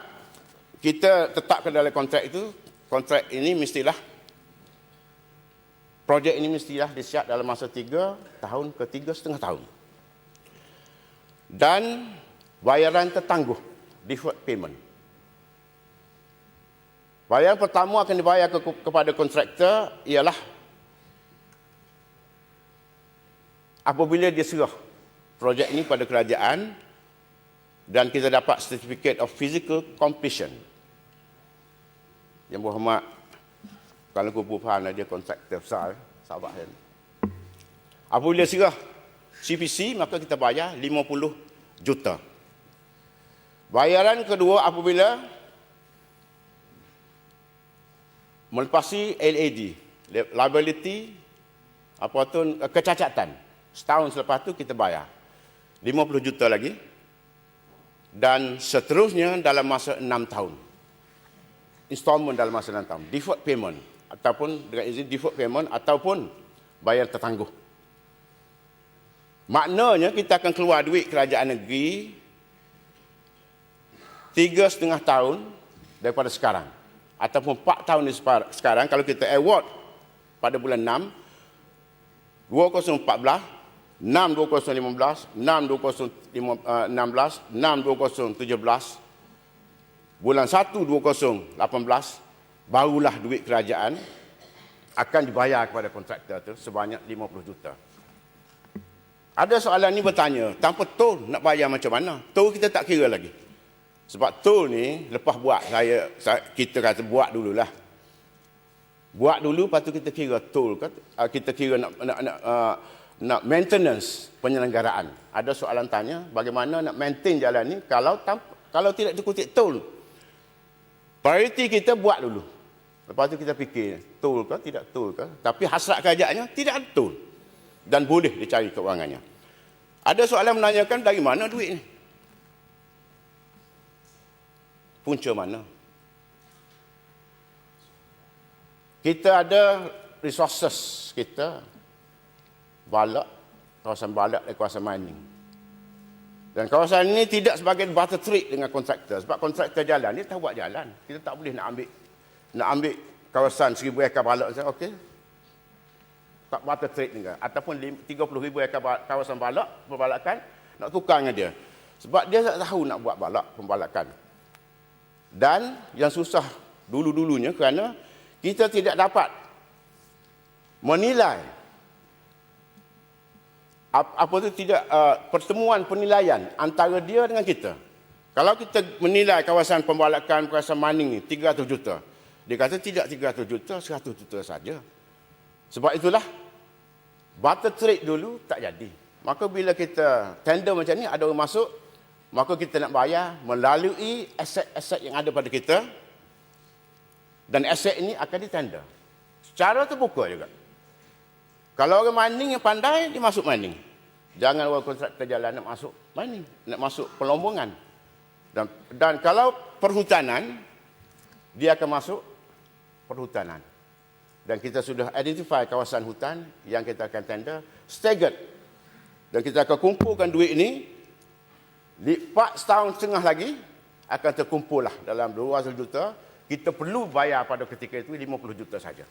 kita tetapkan dalam kontrak itu, kontrak ini mestilah, projek ini mestilah disiap dalam masa 3 tahun ke 3,5 tahun. Dan bayaran tertangguh, deferred payment. Bayaran pertama akan dibayar kepada kontraktor ialah apabila dia serah projek ini pada kerajaan dan kita dapat Certificate of Physical Completion. Yang Berhormat Kuala Lumpur Pahang, dia kontraktor besar, sahabat saya. Apabila serah CPC, maka kita bayar 50 juta. Bayaran kedua apabila melepasi LAD, liability, apa tu, kecacatan. Setahun selepas tu kita bayar 50 juta lagi. Dan seterusnya dalam masa 6 tahun. Installment dalam masa 6 tahun. Deferred payment. Ataupun dengan izin deferred payment ataupun bayar tertangguh. Maknanya kita akan keluar duit kerajaan negeri 3,5 tahun daripada sekarang. Ataupun 4 tahun dari sekarang, kalau kita award pada bulan 6, 2014, 6 2015, 6 2016, 6 2017, bulan 1 2018, barulah duit kerajaan akan dibayar kepada kontraktor itu sebanyak 50 juta. Ada soalan ni bertanya, tanpa tol nak bayar macam mana? Tol kita tak kira lagi. Sebab tol ni lepas buat, kita kata buat dululah. Buat dulu, lepas tu kita kira tol, kita kira nak maintenance penyelenggaraan. Ada soalan tanya, bagaimana nak maintain jalan ni kalau tidak dikutip tol? Priority kita buat dulu. Lepas tu kita fikir, tol ke tidak tol ke? Tapi hasrat kerajaannya tidak ada tol. Dan boleh dicari keuangannya. Ada soalan menanyakan dari mana duit ni? Punca mana? kita ada resources kita, balak, kawasan balak dan kawasan mining. Dan kawasan ini tidak sebagai barter trade dengan kontraktor. Sebab kontraktor jalan, dia tahu buat jalan. Kita tak boleh nak ambil kawasan 1,000 ekar balak. Okey, tak barter trade dengan. Ataupun 30,000 ekar kawasan balak, pembalakan, nak tukar dengan dia. Sebab dia tak tahu nak buat balak, pembalakan. Dan yang susah dulu-dulunya kerana kita tidak dapat menilai pertemuan penilaian antara dia dengan kita. Kalau kita menilai kawasan pembalakan, kawasan mining ni 300 juta. Dia kata tidak 300 juta, 100 juta saja. Sebab itulah barter trade dulu tak jadi. Maka bila kita tender macam ni, ada orang masuk, maka kita nak bayar melalui aset-aset yang ada pada kita, dan aset ini akan ditender secara terbuka juga. Kalau orang mining yang pandai, dia masuk mining. Jangan orang kontraktor jalan nak masuk mining, nak masuk pelombongan. Dan kalau perhutanan, dia akan masuk perhutanan. Dan kita sudah identify kawasan hutan yang kita akan tender staggered. Dan kita akan kumpulkan duit ini, lipat setahun setengah lagi, akan terkumpul lah dalam 200 juta. Kita perlu bayar pada ketika itu 50 juta saja.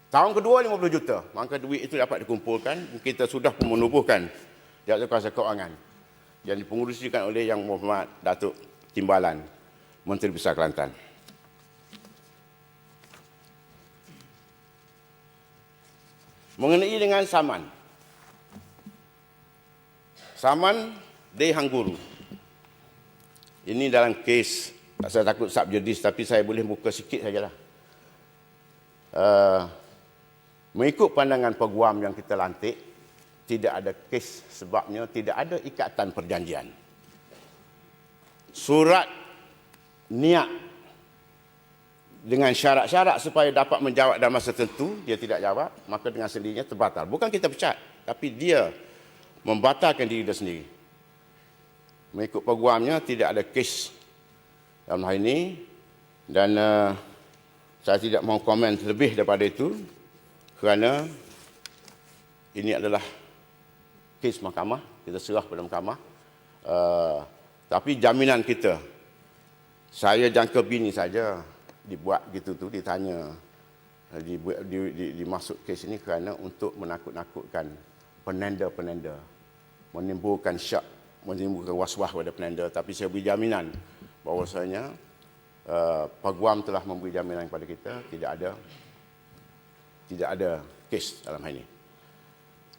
Tahun kedua 50 juta. Maka duit itu dapat dikumpulkan. Kita sudah menubuhkan Jabatan Kuasa Keuangan yang dipengerusikan oleh Yang Berhormat Datuk Timbalan, Menteri Besar Kelantan. Mengenai dengan saman. Saman di Hangguru. Ini dalam kes, saya takut subjudis, tapi saya boleh buka sikit sajalah. Mengikut pandangan peguam yang kita lantik, tidak ada kes sebabnya tidak ada ikatan perjanjian. Surat niat dengan syarat-syarat supaya dapat menjawab dalam masa tertentu, dia tidak jawab, maka dengan sendirinya terbatal. Bukan kita pecat, tapi dia membatalkan diri dia sendiri. Mengikut peguamnya, tidak ada kes dalam hal ini, dan saya tidak mahu komen lebih daripada itu kerana ini adalah kes mahkamah, kita serah pada mahkamah. Tapi jaminan kita, saya jangka bini saja dibuat gitu tu, ditanya, dimasuk kes ini kerana untuk menakut-nakutkan penenda-penenda, menimbulkan syak, menimbulkan was-was pada penenda. Tapi saya beri jaminan bahawasanya peguam telah memberi jaminan kepada kita, tidak ada kes dalam hal ini.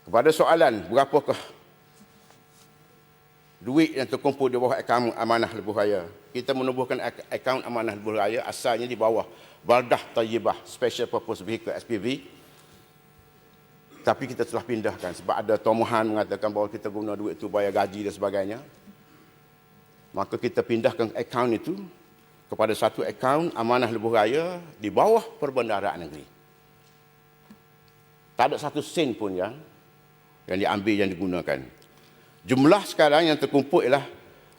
Kepada soalan berapakah duit yang terkumpul di bawah akaun amanah lebuh raya, kita menubuhkan akaun amanah lebuh raya asalnya di bawah Baldah Tayyibah Special Purpose Vehicle SPV, tapi kita telah pindahkan sebab ada tomohan mengatakan bahawa kita guna duit itu bayar gaji dan sebagainya. Maka kita pindahkan akaun itu kepada satu akaun amanah lebuh raya di bawah Perbendaharaan Negeri. Tak ada satu sen pun yang diambil, yang digunakan. Jumlah sekarang yang terkumpul ialah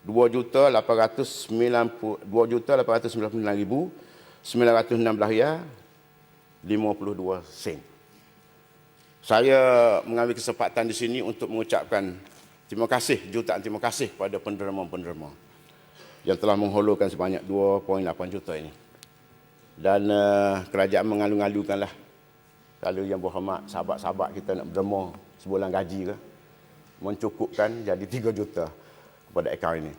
2,899,916 52 sen. Saya mengambil kesempatan di sini untuk mengucapkan terima kasih, jutaan terima kasih kepada penderma-penderma yang telah menghulurkan sebanyak 2.8 juta ini. Dan kerajaan mengalu-alukanlah kalau Yang Berhormat sahabat-sahabat kita nak berderma sebulan gaji ke, mencukupkan jadi 3 juta kepada akaun ini.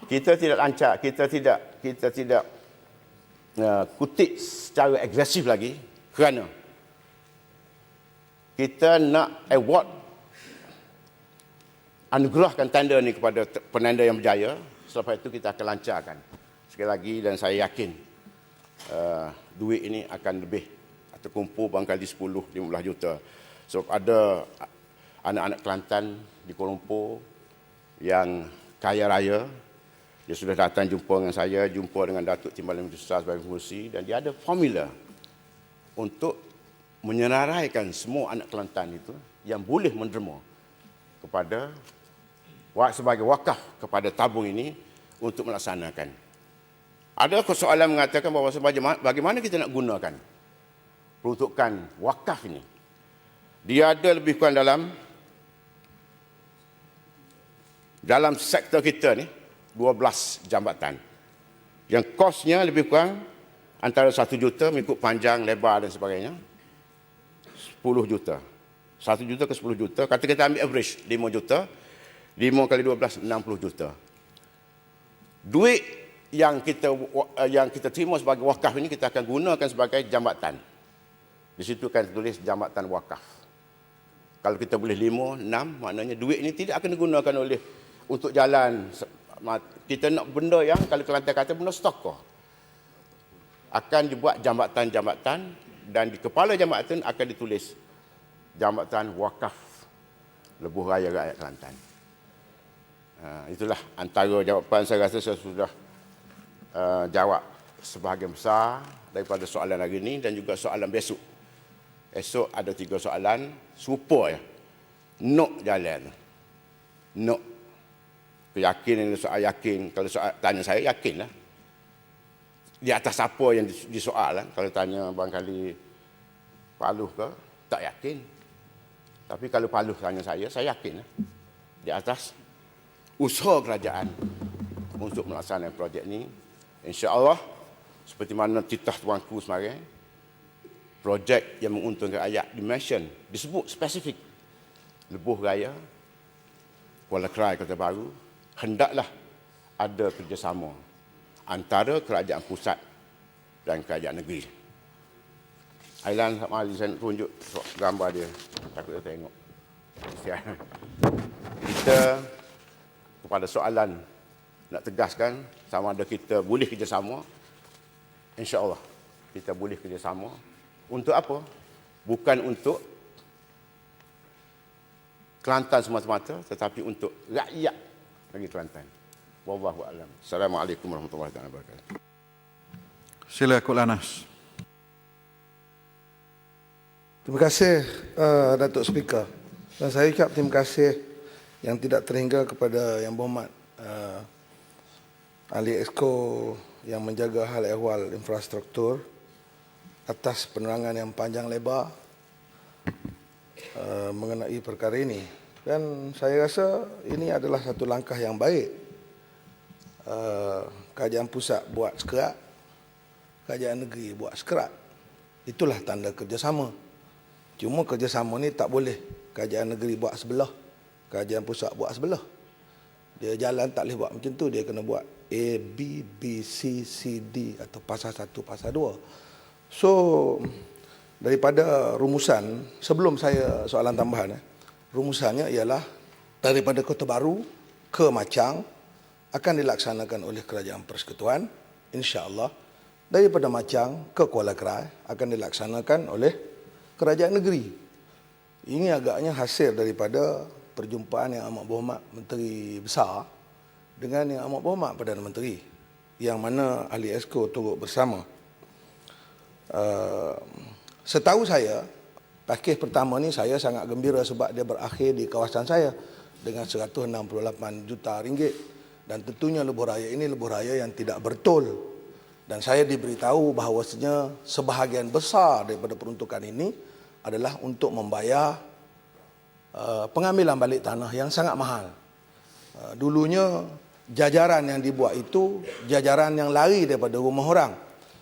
Kita tidak lancak, kita tidak kutip secara agresif lagi kerana kita nak award, anugerahkan tanda ini kepada penanda yang berjaya. Selepas itu kita akan lancarkan sekali lagi, dan saya yakin duit ini akan lebih terkumpul barangkali 10-15 juta. So ada anak-anak Kelantan di Kuala Lumpur yang kaya raya, dia sudah datang jumpa dengan saya, jumpa dengan Datuk Timbalan Menteri Besar sebagai pengurusi, dan dia ada formula untuk menyenaraikan semua anak Kelantan itu yang boleh menderma kepada sebagai wakaf kepada tabung ini untuk melaksanakan. Ada soalan mengatakan bahawa bagaimana kita nak gunakan peruntukan wakaf ini. Dia ada lebih kurang dalam sektor kita ni 12 jambatan. Yang kosnya lebih kurang antara 1 juta mengikut panjang, lebar dan sebagainya. 10 juta. 1 juta ke 10 juta. Kata kita ambil average 5 juta. 5 kali 12, 60 juta. Duit yang kita terima sebagai wakaf ini kita akan gunakan sebagai jambatan. Di situ kan tulis jambatan wakaf. Kalau kita boleh 5, 6, maknanya duit ini tidak akan digunakan untuk jalan. Kita nak benda yang kalau Kelantan kata benda stokor. Akan dibuat jambatan-jambatan dan di kepala jambatan akan ditulis jambatan wakaf Lebuh Raya Rakyat Kelantan. Itulah antara jawapan. Saya rasa saya sudah jawab sebahagian besar daripada soalan hari ini dan juga soalan besok. Esok ada 3 soalan serupa ya. Nok jalan. Nok. Keyakinan soal yakin. Kalau soal tanya saya yakinlah. Di atas apa yang disoal. Kalau tanya barangkali Paluh ke, tak yakin. Tapi kalau Paluh tanya saya yakin. Di atas usaha kerajaan untuk melaksanakan projek ini. InsyaAllah, seperti mana titah tuanku semarin, projek yang menguntungkan rakyat dimension, disebut spesifik. Lebuh Raya, Kuala Krai, Kota Baru, hendaklah ada kerjasama antara kerajaan pusat dan kerajaan negeri. Ailan, mari saya tunjuk gambar dia. Takut dia tengok. Kita kepada soalan nak tegaskan sama ada kita boleh kerjasama. InsyaAllah kita boleh kerjasama. Untuk apa? Bukan untuk Kelantan semata-mata, tetapi untuk rakyat bagi Kelantan. Wallahu a'lam. Assalamualaikum warahmatullahi wabarakatuh. Sila Kul Anas. Terima kasih Datuk Speaker. Dan saya ucap terima kasih yang tidak terhingga kepada Yang Berhormat Ahli Exco yang menjaga hal ehwal infrastruktur atas penerangan yang panjang lebar mengenai perkara ini. Dan saya rasa ini adalah satu langkah yang baik. Kerajaan pusat buat sekerat, kerajaan negeri buat sekerat. Itulah tanda kerjasama. Cuma kerjasama ni tak boleh kerajaan negeri buat sebelah, kerajaan pusat buat sebelah. Dia jalan tak boleh buat macam tu. Dia kena buat A, B, B, C, C, D atau pasal 1, pasal 2. So, daripada rumusan, sebelum saya soalan tambahan, rumusannya ialah daripada Kota Baru ke Machang akan dilaksanakan oleh Kerajaan Persekutuan, insya-Allah. Daripada Machang ke Kuala Krai akan dilaksanakan oleh Kerajaan Negeri. Ini agaknya hasil daripada perjumpaan Yang Amat Berhormat Menteri Besar dengan Yang Amat Berhormat Perdana Menteri, yang mana Ahli Exco turut bersama. Setahu saya, pakej pertama ni saya sangat gembira sebab dia berakhir di kawasan saya dengan 168 juta ringgit. Dan tentunya lebuh raya ini lebuh raya yang tidak bertol. Dan saya diberitahu bahawasanya sebahagian besar daripada peruntukan ini adalah untuk membayar pengambilan balik tanah yang sangat mahal. Dulunya jajaran yang dibuat itu jajaran yang lari daripada rumah orang.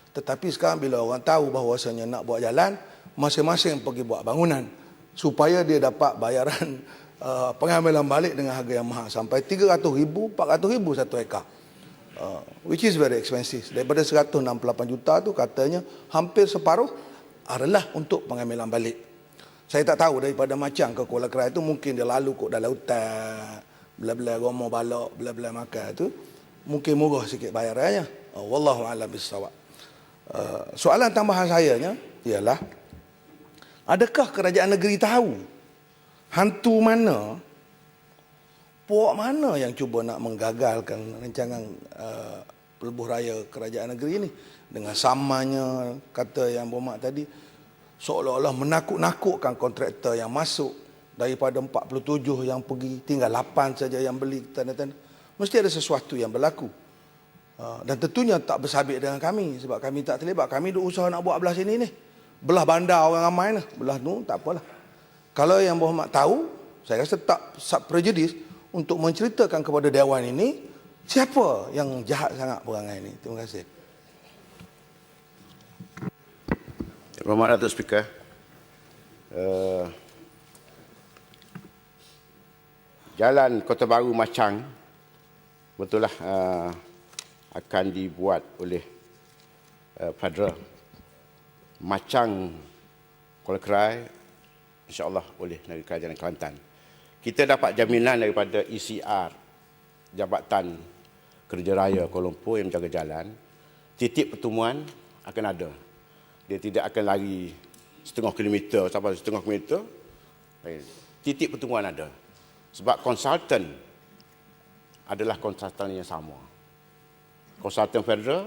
Tetapi sekarang bila orang tahu bahawasanya nak buat jalan, masing-masing pergi buat bangunan supaya dia dapat bayaran pengambilan balik dengan harga yang mahal sampai 300,000, 400,000 satu ekar. Which is very expensive. Daripada 168 juta tu katanya hampir separuh adalah untuk pengambilan balik. Saya tak tahu daripada Machang ke Kuala Krai tu mungkin dia lalu kot dalam hutan, bela-bela romo balok, bela-bela makan tu mungkin murah sikit bayarannya. Wallahu a'lam bissawab. Soalan tambahan sayanya ialah, adakah kerajaan negeri tahu hantu mana, puak mana yang cuba nak menggagalkan rancangan lebuh raya kerajaan negeri ini dengan samanya kata Yang Berhormat tadi seolah-olah menakut-nakutkan kontraktor yang masuk daripada 47 yang pergi tinggal 8 saja yang beli tanda-tanda. Mesti ada sesuatu yang berlaku. Dan tentunya tak bersabit dengan kami sebab kami tak terlibat. Kami duk usaha nak buat belah sini ni. Belah bandar orang ramai ni. Belah tu tak apalah. Kalau Yang Berhormat tahu, saya rasa tak prejudis untuk menceritakan kepada Dewan ini siapa yang jahat sangat perangai ini. Terima kasih. Yang Berhormat Datuk Speaker, Jalan Kota Baru Machang betul lah akan dibuat oleh federal. Machang Kuala Krai insya-Allah oleh Negeri Kerajaan Kelantan. Kita dapat jaminan daripada ECR Jabatan Kerja Raya Kuala Lumpur yang menjaga jalan, titik pertemuan akan ada. Dia tidak akan lari setengah kilometer sampai setengah kilometer. Titik pertemuan ada. Sebab konsultan adalah konsultan yang sama. Konsultan federal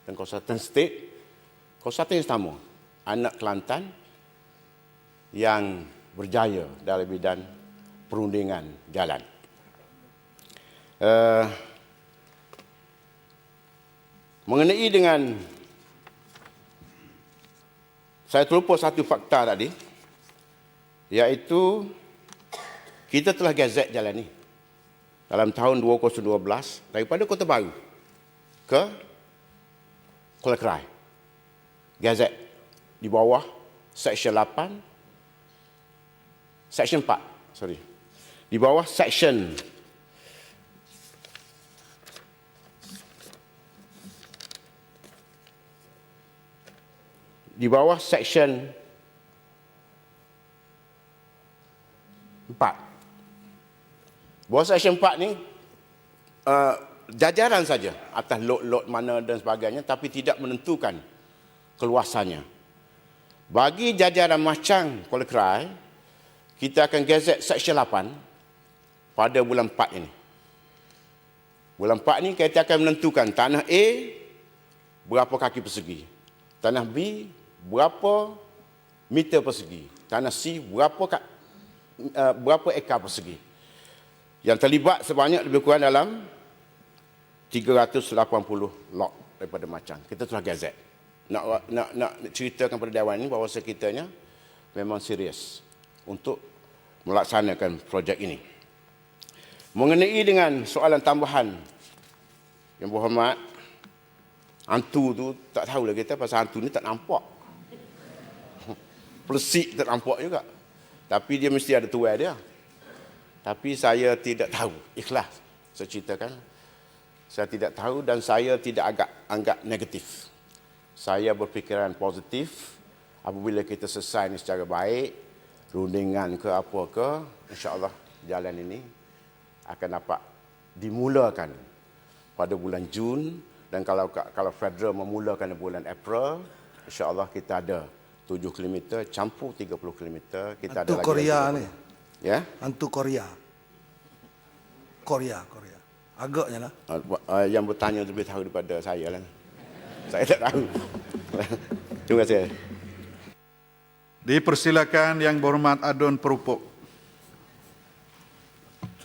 dan konsultan state, konsultan yang sama. Anak Kelantan yang berjaya dalam bidang perundingan jalan. Mengenai dengan saya terlupa satu fakta tadi, iaitu kita telah gazet jalan ni dalam tahun 2012 daripada Kota Baru ke Kuala Krai. Gazet di bawah Seksyen 8, Seksyen 4, sorry. Di bawah Seksyen Seksyen 4. Bawah Seksyen 4 ni jajaran saja atas lot-lot mana dan sebagainya, tapi tidak menentukan keluasannya. Bagi jajaran Machang Kuala Krai, kita akan gazet Seksyen 8 pada bulan 4 ini. Bulan 4 ini kita akan menentukan tanah A berapa kaki persegi, tanah B berapa meter persegi, tanah C berapa ekar persegi. Yang terlibat sebanyak lebih kurang dalam 380 lot daripada Machang. Kita telah gazet. Nak ceritakan pada Dewan ini bahawa sekitanya memang serius untuk melaksanakan projek ini. Mengenai dengan soalan tambahan, Yang Berhormat, hantu tu tak tahulah kita pasal hantu ni tak nampak. Persik tak nampak juga. Tapi dia mesti ada tuai dia. Tapi saya tidak tahu, ikhlas saya ceritakan. Saya tidak tahu dan saya tidak anggap negatif. Saya berfikiran positif. Apabila kita selesai ini secara baik, rundingan ke apa ke, insya-Allah jalan ini akan dapat dimulakan pada bulan Jun, dan kalau federal memulakan bulan April, insya-Allah kita ada 7 km campur 30 km. Kita ada lagi Korea ni. Ya? Hantu Korea. Korea. Agaknya lah. Yang bertanya lebih tahu daripada saya lah. Saya tak tahu. Terima kasih. Dipersilakan Yang Berhormat Adun Perupuk.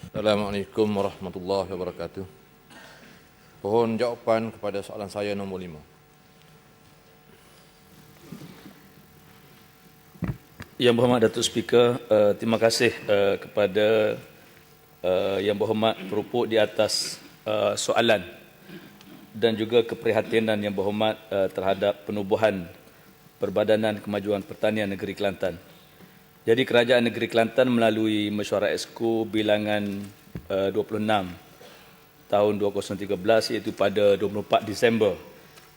Assalamualaikum warahmatullahi wabarakatuh. Mohon jawapan kepada soalan saya nombor 5. Yang Berhormat Datuk Speaker, terima kasih kepada Yang Berhormat Perupuk di atas soalan dan juga keprihatinan Yang Berhormat terhadap penubuhan Perbadanan Kemajuan Pertanian Negeri Kelantan. Jadi Kerajaan Negeri Kelantan melalui Mesyuarat Exco bilangan 26 tahun 2013 iaitu pada 24 Disember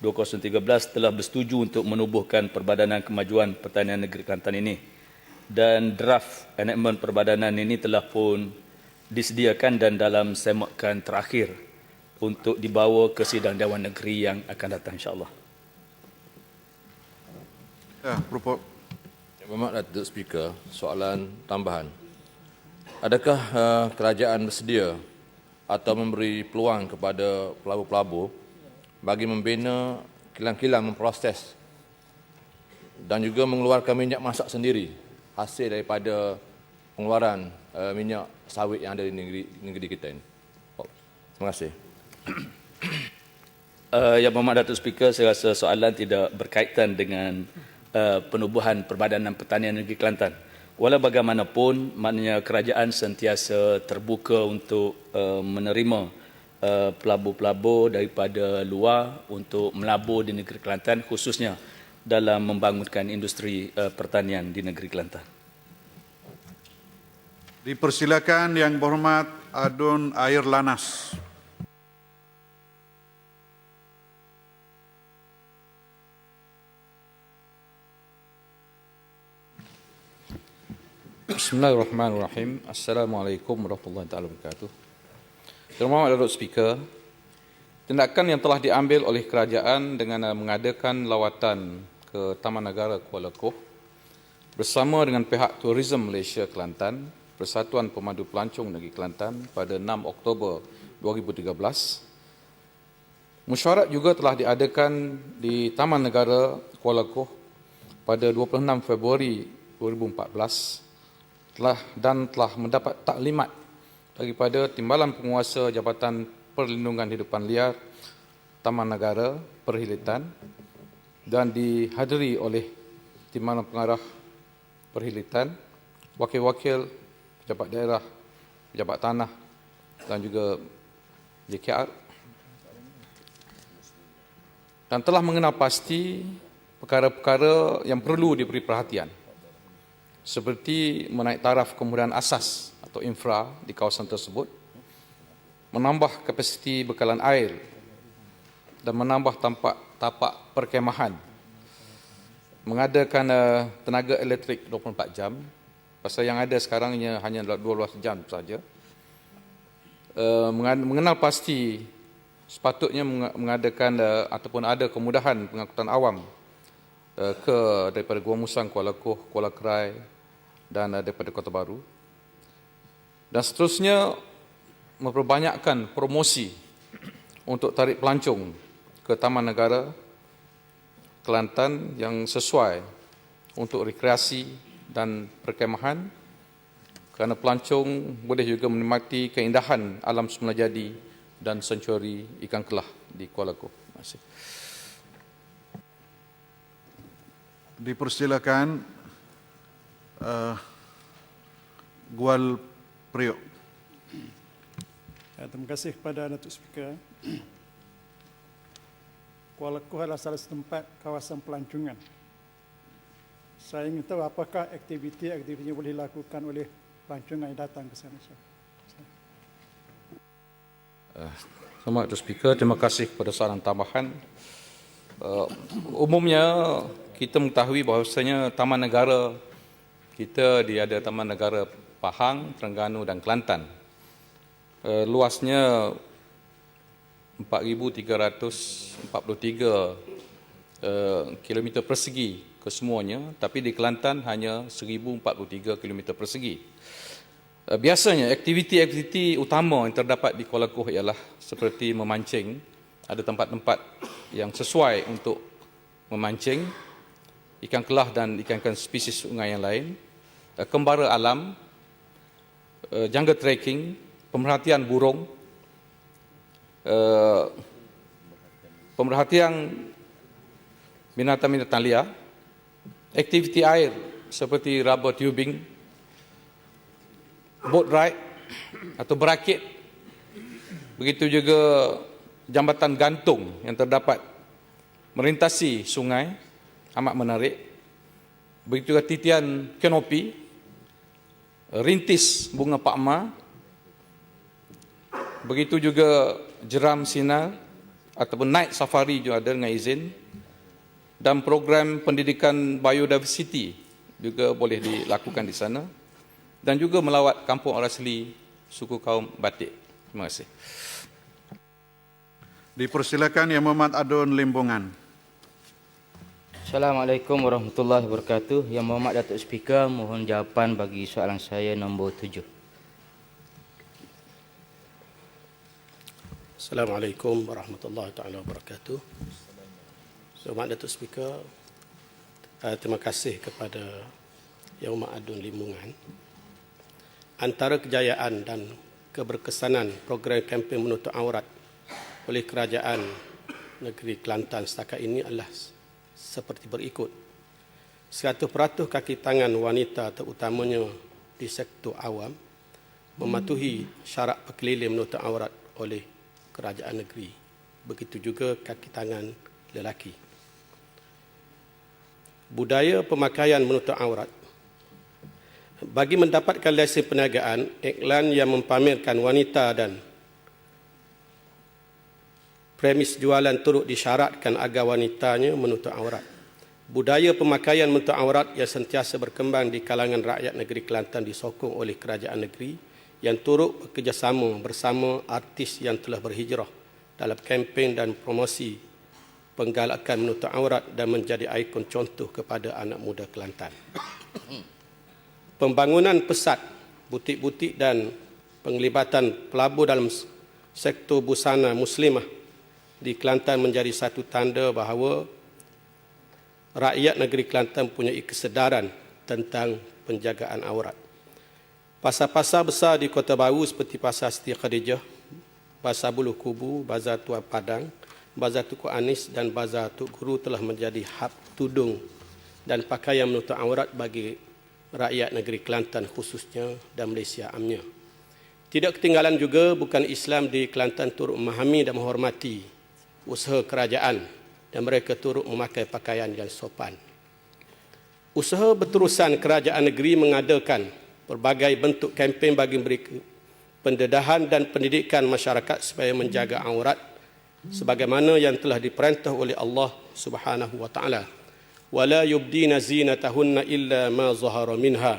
2013 telah bersetuju untuk menubuhkan Perbadanan Kemajuan Pertanian Negeri Kelantan ini. Dan draft enactment perbadanan ini telah pun disediakan dan dalam semakan terakhir untuk dibawa ke sidang Dewan Negeri yang akan datang insya-Allah. Ya, Perupuk. Yang Berhormat Datuk Speaker, soalan tambahan. Adakah kerajaan bersedia atau memberi peluang kepada pelabur-pelabur bagi membina kilang-kilang memproses dan juga mengeluarkan minyak masak sendiri hasil daripada pengeluaran minyak sawit yang ada di negeri kita ini? Terima kasih. Yang Berhormat Datuk Speaker, saya rasa soalan tidak berkaitan dengan penubuhan Perbadanan Pertanian Negeri Kelantan. Walau bagaimanapun, maknanya kerajaan sentiasa terbuka untuk menerima pelabur-pelabur daripada luar untuk melabur di negeri Kelantan, khususnya dalam membangunkan industri pertanian di negeri Kelantan. Dipersilakan Yang Berhormat Adun Air Lanas. Bismillahirrahmanirrahim. Assalamualaikum warahmatullahi wabarakatuh. Yang Berhormat Datuk Speaker, tindakan yang telah diambil oleh kerajaan dengan mengadakan lawatan ke Taman Negara Kuala Koh bersama dengan pihak Tourism Malaysia Kelantan, Persatuan Pemandu Pelancong Negeri Kelantan pada 6 Oktober 2013. Mesyuarat juga telah diadakan di Taman Negara Kuala Koh pada 26 Februari 2014 dan telah mendapat taklimat daripada Timbalan Penguasa Jabatan Perlindungan Hidupan Liar Taman Negara Perhilitan dan dihadiri oleh Timbalan Pengarah Perhilitan, wakil-wakil pejabat daerah, pejabat tanah dan juga JKR, dan telah mengenal pasti perkara-perkara yang perlu diberi perhatian, seperti menaik taraf kemudahan asas atau infra di kawasan tersebut, menambah kapasiti bekalan air dan menambah tapak perkemahan, mengadakan tenaga elektrik 24 jam, pasal yang ada sekarang hanya 12 jam saja, mengenal pasti sepatutnya mengadakan ataupun ada kemudahan pengangkutan awam daripada Gua Musang, Kuala Koh, Kuala Kerai dan daripada Kota Baru, dan seterusnya memperbanyakkan promosi untuk tarik pelancong ke Taman Negara Kelantan yang sesuai untuk rekreasi dan perkemahan, kerana pelancong boleh juga menikmati keindahan alam semula jadi dan sanctuari ikan kelah di Kuala Koh. Terima kasih. Dipersilakan Gual Priok. Terima kasih kepada Datuk Speaker. Kuala Koh adalah salah satu tempat kawasan pelancongan. Saya ingin tahu apakah aktiviti yang boleh dilakukan oleh pelancongan yang datang ke sana. Selamat Datuk Speaker, terima kasih kepada soalan tambahan. Umumnya kita mengetahui bahawasanya Taman Negara kita ada Taman Negara Pahang, Terengganu dan Kelantan. Luasnya 4,343 km persegi kesemuanya, tapi di Kelantan hanya 1,043 km persegi. Biasanya aktiviti-aktiviti utama yang terdapat di Kuala Koh ialah seperti memancing, ada tempat-tempat yang sesuai untuk memancing ikan kelah dan ikan-ikan spesies sungai yang lain, kembara alam, jungle trekking, pemerhatian burung, pemerhatian binatang-binatang liar, aktiviti air seperti rubber tubing, boat ride atau berakit, begitu juga jambatan gantung yang terdapat melintasi sungai, amat menarik, begitu juga titian kanopi, rintis bunga pakma, begitu juga jeram sinar ataupun night safari juga ada dengan izin, dan program pendidikan biodiversity juga boleh dilakukan di sana, dan juga melawat kampung orang asli suku kaum Batik. Terima kasih. Dipersilakan Yang Berhormat Adun Limbungan. Assalamualaikum warahmatullahi wabarakatuh. Yang Berhormat Datuk Speaker, mohon jawapan bagi soalan saya nombor 7. Assalamualaikum warahmatullahi wabarakatuh. Hormat Datuk Speaker, terima kasih kepada Yang Berhormat Adun Limbungan. Antara kejayaan dan keberkesanan program kempen menutup aurat oleh kerajaan Negeri Kelantan setakat ini adalah seperti berikut. 100% kaki tangan wanita terutamanya di sektor awam mematuhi syarat perkeliling menutup aurat oleh kerajaan negeri. Begitu juga kaki tangan lelaki. Budaya pemakaian menutup aurat. Bagi mendapatkan lesen perniagaan, iklan yang mempamerkan wanita dan premis jualan turut disyaratkan agar wanitanya menutup aurat. Budaya pemakaian menutup aurat yang sentiasa berkembang di kalangan rakyat negeri Kelantan disokong oleh kerajaan negeri yang turut bekerjasama bersama artis yang telah berhijrah dalam kempen dan promosi penggalakan menutup aurat dan menjadi ikon contoh kepada anak muda Kelantan. Pembangunan pesat, butik-butik dan penglibatan pelabur dalam sektor busana muslimah di Kelantan menjadi satu tanda bahawa rakyat negeri Kelantan mempunyai kesedaran tentang penjagaan aurat. Pasar-pasar besar di Kota Baru seperti Pasar Siti Khadijah, Pasar Buluh Kubu, Bazar Tuan Padang, Bazar Tuku Anis dan Bazar Tuk Guru telah menjadi hub tudung dan pakaian menutup aurat bagi rakyat negeri Kelantan khususnya dan Malaysia amnya. Tidak ketinggalan juga bukan Islam di Kelantan turut memahami dan menghormati usaha kerajaan dan mereka turut memakai pakaian yang sopan. Usaha berterusan kerajaan negeri mengadakan berbagai bentuk kempen bagi memberi pendedahan dan pendidikan masyarakat supaya menjaga aurat sebagaimana yang telah diperintah oleh Allah Subhanahu wa taala. Wala yubdina zinatahunna illa ma zahara minha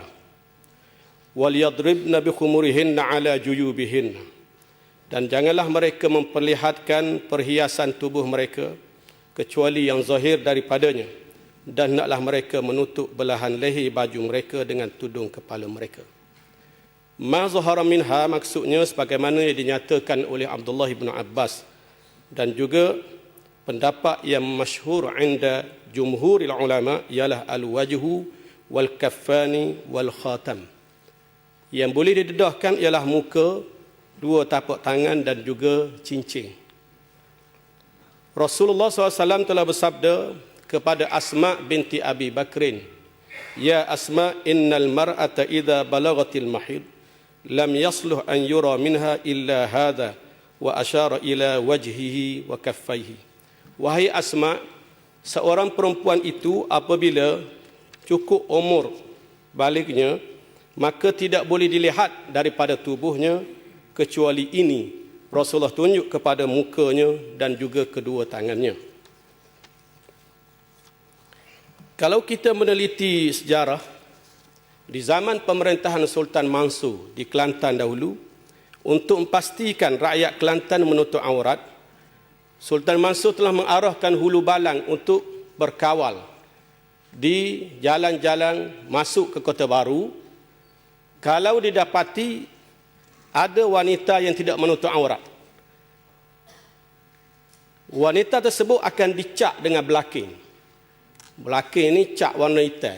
waliyadribna bikhumurihinna ala juyubihinna. Dan janganlah mereka memperlihatkan perhiasan tubuh mereka kecuali yang zahir daripadanya, dan hendaklah mereka menutup belahan leher baju mereka dengan tudung kepala mereka. Ma zahara minha maksudnya sebagaimana yang dinyatakan oleh Abdullah bin Abbas dan juga pendapat yang masyhur inda jumhuril ulama ialah al-wajhu wal kaffani wal khatam. Yang boleh didedahkan ialah muka, dua tapak tangan dan juga cincin. Rasulullah SAW telah bersabda kepada Asma binti Abi Bakrin, "Ya Asma, innal mar'ata idza balagatil mahid lam yasluh an yura minha illa hadha wa asyara ila wajhihi wa kaffaihi." Wahai Asma, seorang perempuan itu apabila cukup umur balignya, maka tidak boleh dilihat daripada tubuhnya kecuali ini. Rasulullah tunjuk kepada mukanya dan juga kedua tangannya. Kalau kita meneliti sejarah, di zaman pemerintahan Sultan Mansur di Kelantan dahulu, untuk memastikan rakyat Kelantan menutup aurat, Sultan Mansur telah mengarahkan hulu balang untuk berkawal di jalan-jalan masuk ke Kota Baru. Kalau didapati ada wanita yang tidak menutup aurat, wanita tersebut akan dicak dengan belaking. Belaking ini cak warna hitam,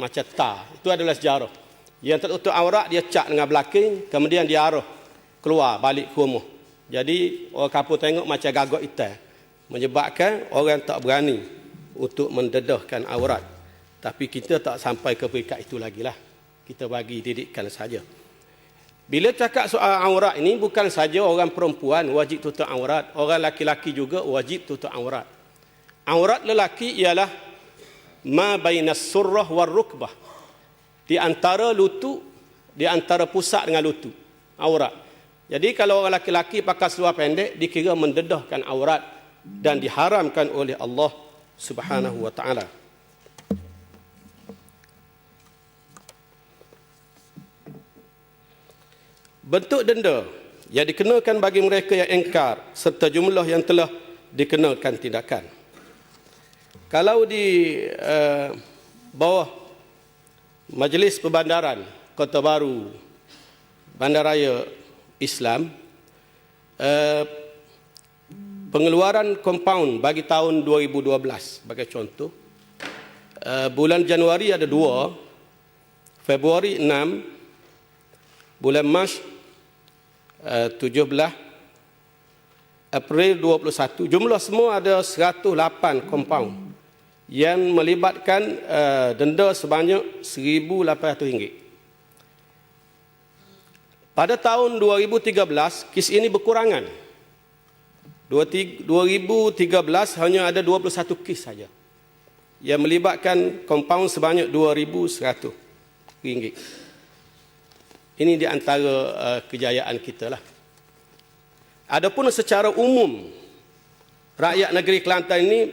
macam tar. Itu adalah sejarah. Yang tak tutup aurat dia cak dengan belaking, kemudian dia arah keluar balik ke rumah. Jadi orang kampung tengok macam gagak hitam, menyebabkan orang tak berani untuk mendedahkan aurat. Tapi kita tak sampai ke peringkat itu lagi lah. Kita bagi didikan saja. Bila cakap soal aurat ini, bukan saja orang perempuan wajib tutup aurat, orang laki-laki juga wajib tutup aurat. Aurat lelaki ialah ma bainas surrah war rukbah, di antara lutut, di antara pusat dengan lutut, aurat. Jadi kalau orang laki-laki pakai seluar pendek, dikira mendedahkan aurat dan diharamkan oleh Allah Subhanahu wa taala. Bentuk denda yang dikenakan bagi mereka yang engkar serta jumlah yang telah dikenakan tindakan. Kalau di bawah Majlis Perbandaran Kota Baru Bandaraya Islam, pengeluaran kompaun bagi tahun 2012 sebagai contoh, bulan Januari ada 2, Februari 6, bulan Mac 17, April 21. Jumlah semua ada 108 kompaun yang melibatkan denda sebanyak RM1,800. Pada tahun 2013, kes ini berkurangan. 2013 hanya ada 21 kes saja yang melibatkan kompaun sebanyak RM2,100. Ini di antara kejayaan kita lah. Adapun secara umum, rakyat negeri Kelantan ini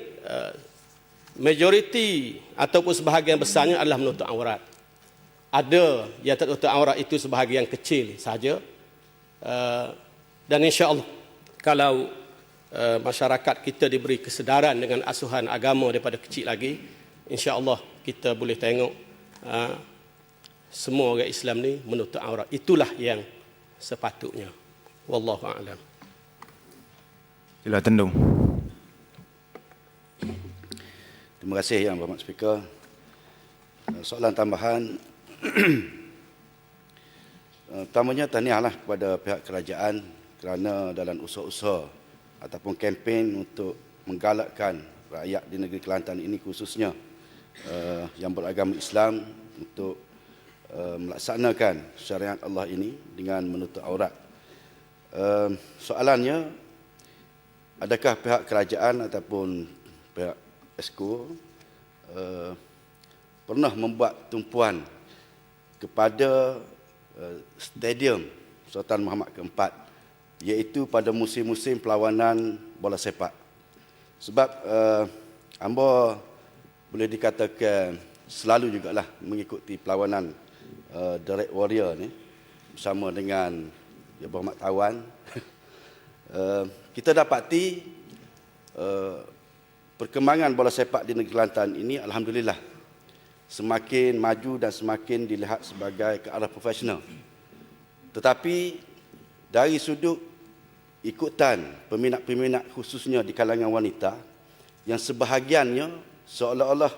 majoriti ataupun sebahagian besarnya adalah menutup aurat. Ada yang tak tutup aurat itu sebahagian kecil saja. Dan insya-Allah kalau masyarakat kita diberi kesedaran dengan asuhan agama daripada kecil lagi, insya-Allah kita boleh tengok semua orang Islam ni menutup aurat. Itulah yang sepatutnya. Wallahu a'lam. Sila Tendung. Terima kasih Yang Berhormat Speaker. Soalan tambahan. Pertamanya tahniahlah kepada pihak kerajaan kerana dalam usaha-usaha ataupun kempen untuk menggalakkan rakyat di negeri Kelantan ini khususnya yang beragama Islam untuk melaksanakan syariat Allah ini dengan menutup aurat. Soalannya, adakah pihak kerajaan ataupun pihak Esko pernah membuat tumpuan kepada stadium Sultan Muhammad keempat, iaitu pada musim-musim perlawanan bola sepak? Sebab hamba boleh dikatakan selalu jugalah mengikuti perlawanan The Red Warrior ni bersama dengan Yang Berhormat Tawan. Kita dapati perkembangan bola sepak di negeri Kelantan ini alhamdulillah semakin maju dan semakin dilihat sebagai ke arah profesional. Tetapi dari sudut ikutan peminat-peminat khususnya di kalangan wanita yang sebahagiannya seolah-olah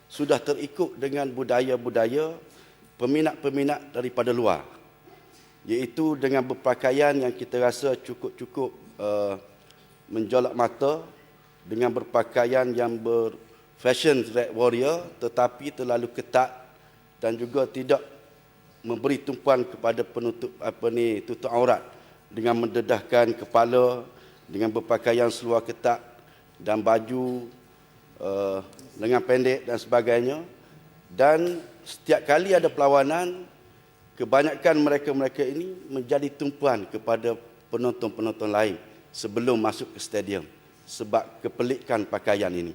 sudah terikut dengan budaya-budaya peminat-peminat daripada luar, iaitu dengan berpakaian yang kita rasa cukup-cukup menjolak mata, dengan berpakaian yang fashion Red Warrior tetapi terlalu ketat dan juga tidak memberi tumpuan kepada penutup tutup aurat, dengan mendedahkan kepala, dengan berpakaian seluar ketat dan baju lengan pendek dan sebagainya. Dan setiap kali ada perlawanan, kebanyakan mereka-mereka ini menjadi tumpuan kepada penonton-penonton lain sebelum masuk ke stadium sebab kepelikan pakaian ini.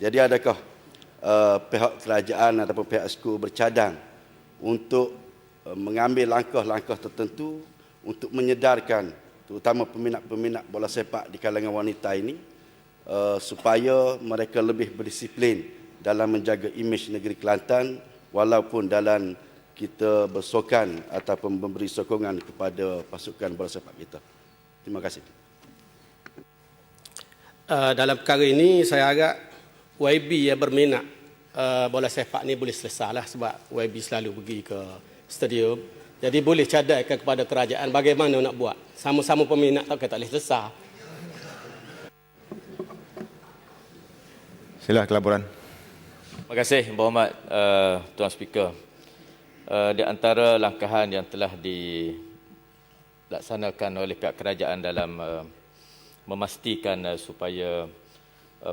Jadi adakah pihak kerajaan ataupun pihak Esko bercadang untuk mengambil langkah-langkah tertentu untuk menyedarkan terutama peminat-peminat bola sepak di kalangan wanita ini supaya mereka lebih berdisiplin dalam menjaga imej negeri Kelantan walaupun dalam kita bersokan ataupun memberi sokongan kepada pasukan bola sepak kita. Terima kasih. Dalam perkara ini saya harap YB yang berminat bola sepak ni boleh selesailah, sebab YB selalu pergi ke stadium. Jadi boleh cadangkan kepada kerajaan bagaimana nak buat. Sama-sama peminat tak boleh selesai. Sila kelaburan. Terima kasih Berhormat Tuan Speaker. Di antara langkahan yang telah dilaksanakan oleh pihak kerajaan dalam memastikan supaya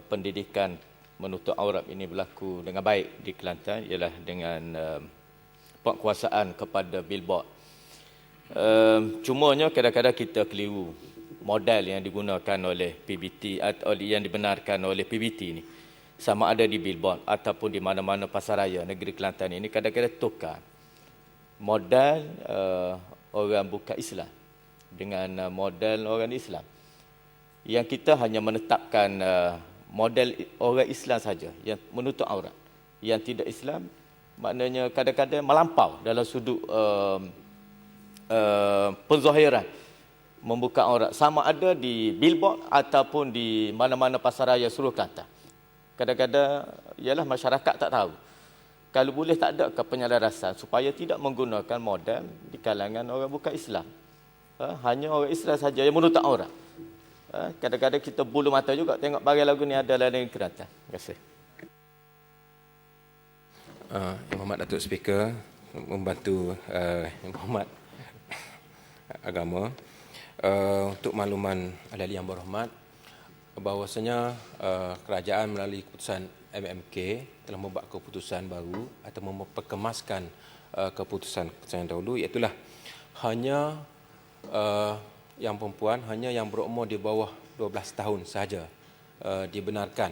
pendidikan menutup aurat ini berlaku dengan baik di Kelantan ialah dengan penguasaan kepada billboard. Cumanya kadang-kadang kita keliru model yang digunakan oleh PBT atau yang dibenarkan oleh PBT ini, sama ada di billboard ataupun di mana-mana pasaraya negeri Kelantan ini, kadang-kadang tukar model orang bukan Islam dengan model orang Islam. Yang kita hanya menetapkan model orang Islam saja yang menutup aurat. Yang tidak Islam maknanya kadang-kadang melampau dalam sudut penzahiran membuka aurat, sama ada di billboard ataupun di mana-mana pasaraya seluruh Kelantan. Kadang-kadang ialah masyarakat tak tahu. Kalau boleh tak ada ke penyelarasan supaya tidak menggunakan model di kalangan orang bukan Islam. Hanya orang Islam saja yang menutup aurat. Kadang-kadang kita bulu mata juga tengok barang lagu ni ada dalam Kelantan. Terima kasih. Yang Berhormat Datuk Speaker, membantu Yang Berhormat Agama. Untuk makluman ahli yang berhormat, bahawasanya kerajaan melalui keputusan MMK telah membuat keputusan baru atau memperkemaskan keputusan yang dahulu, iaitu hanya yang perempuan, hanya yang berumur di bawah 12 tahun sahaja dibenarkan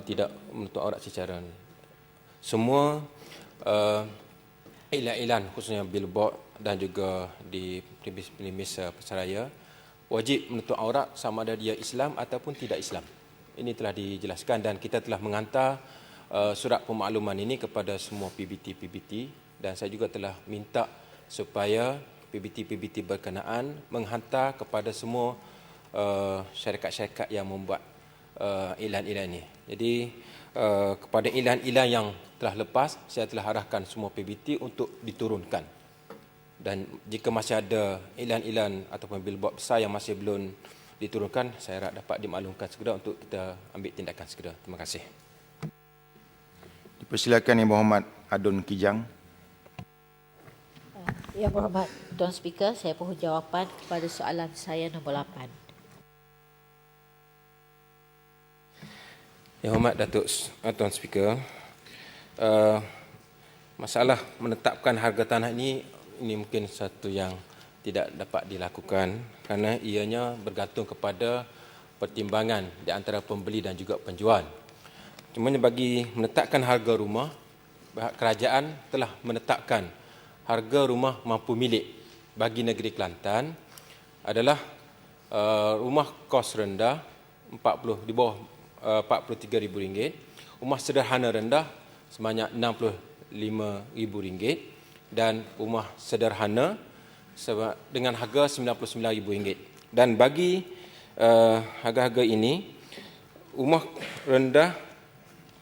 tidak menutup aurat secara ni. Semua iklan-iklan khususnya billboard dan juga di pelimis pasaraya wajib menutup aurat sama ada dia Islam ataupun tidak Islam. Ini telah dijelaskan dan kita telah menghantar surat pemakluman ini kepada semua PBT dan saya juga telah minta supaya PBT berkenaan menghantar kepada semua syarikat-syarikat yang membuat iklan-iklan ini. Jadi kepada iklan-iklan yang telah lepas, saya telah arahkan semua PBT untuk diturunkan. Dan jika masih ada iklan-iklan ataupun billboard besar yang masih belum diturunkan, saya harap dapat dimaklumkan segera untuk kita ambil tindakan segera. Terima kasih. Dipersilakan Yang Berhormat Adun Kijang. Yang Berhormat Tuan Speaker, saya mohon jawapan kepada soalan saya nombor 8. Yang Hormat Tuan Speaker, masalah menetapkan harga tanah ini mungkin satu yang tidak dapat dilakukan kerana ianya bergantung kepada pertimbangan di antara pembeli dan juga penjual. Cuma bagi menetapkan harga rumah, kerajaan telah menetapkan harga rumah mampu milik bagi negeri Kelantan adalah rumah kos rendah di bawah RM43,000, rumah sederhana rendah sebanyak RM65,000 dan rumah sederhana dengan harga RM99,000. Dan bagi harga-harga ini, rumah rendah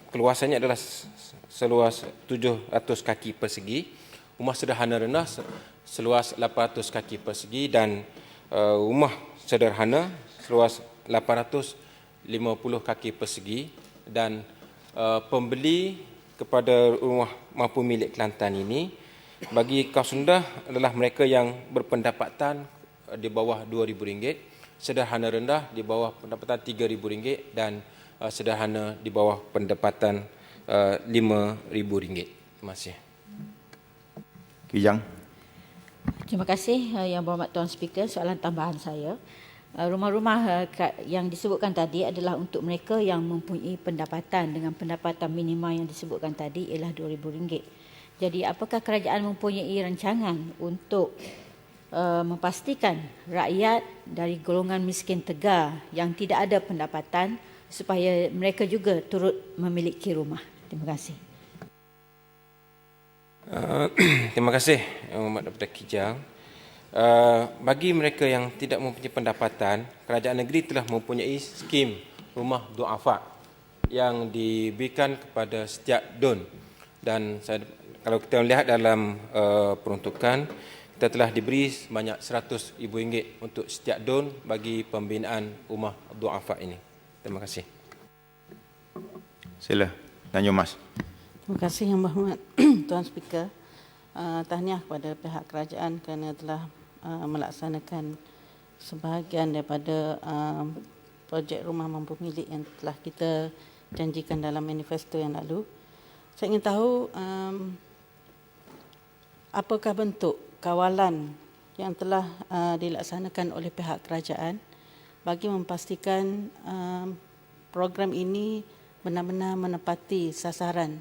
keluasannya adalah seluas 700 kaki persegi, rumah sederhana rendah seluas 800 kaki persegi dan rumah sederhana seluas 850 kaki persegi. Dan pembeli kepada rumah mampu milik Kelantan ini bagi kaus rendah adalah mereka yang berpendapatan di bawah RM2,000, sederhana rendah di bawah pendapatan RM3,000 dan sederhana di bawah pendapatan RM5,000. Terima kasih. Kijang. Terima kasih Yang Berhormat Tuan Speaker. Soalan tambahan saya, rumah-rumah yang disebutkan tadi adalah untuk mereka yang mempunyai pendapatan dengan pendapatan minima yang disebutkan tadi ialah RM2,000. Jadi apakah kerajaan mempunyai rancangan untuk memastikan rakyat dari golongan miskin tegar yang tidak ada pendapatan supaya mereka juga turut memiliki rumah? Terima kasih. Terima kasih Yang Berhormat Dr. Kijang. Bagi mereka yang tidak mempunyai pendapatan, kerajaan negeri telah mempunyai skim rumah du'afa yang diberikan kepada setiap DUN. Dan kalau kita lihat dalam peruntukan, kita telah diberi sebanyak RM100,000 untuk setiap DUN bagi pembinaan rumah du'afa ini. Terima kasih. Sila, Tanjung Mas. Terima kasih Yang Berhormat Tuan Speaker. Tahniah kepada pihak kerajaan kerana telah melaksanakan sebahagian daripada projek rumah mampu milik yang telah kita janjikan dalam manifesto yang lalu. Saya ingin tahu apakah bentuk kawalan yang telah dilaksanakan oleh pihak kerajaan bagi memastikan program ini benar-benar menepati sasaran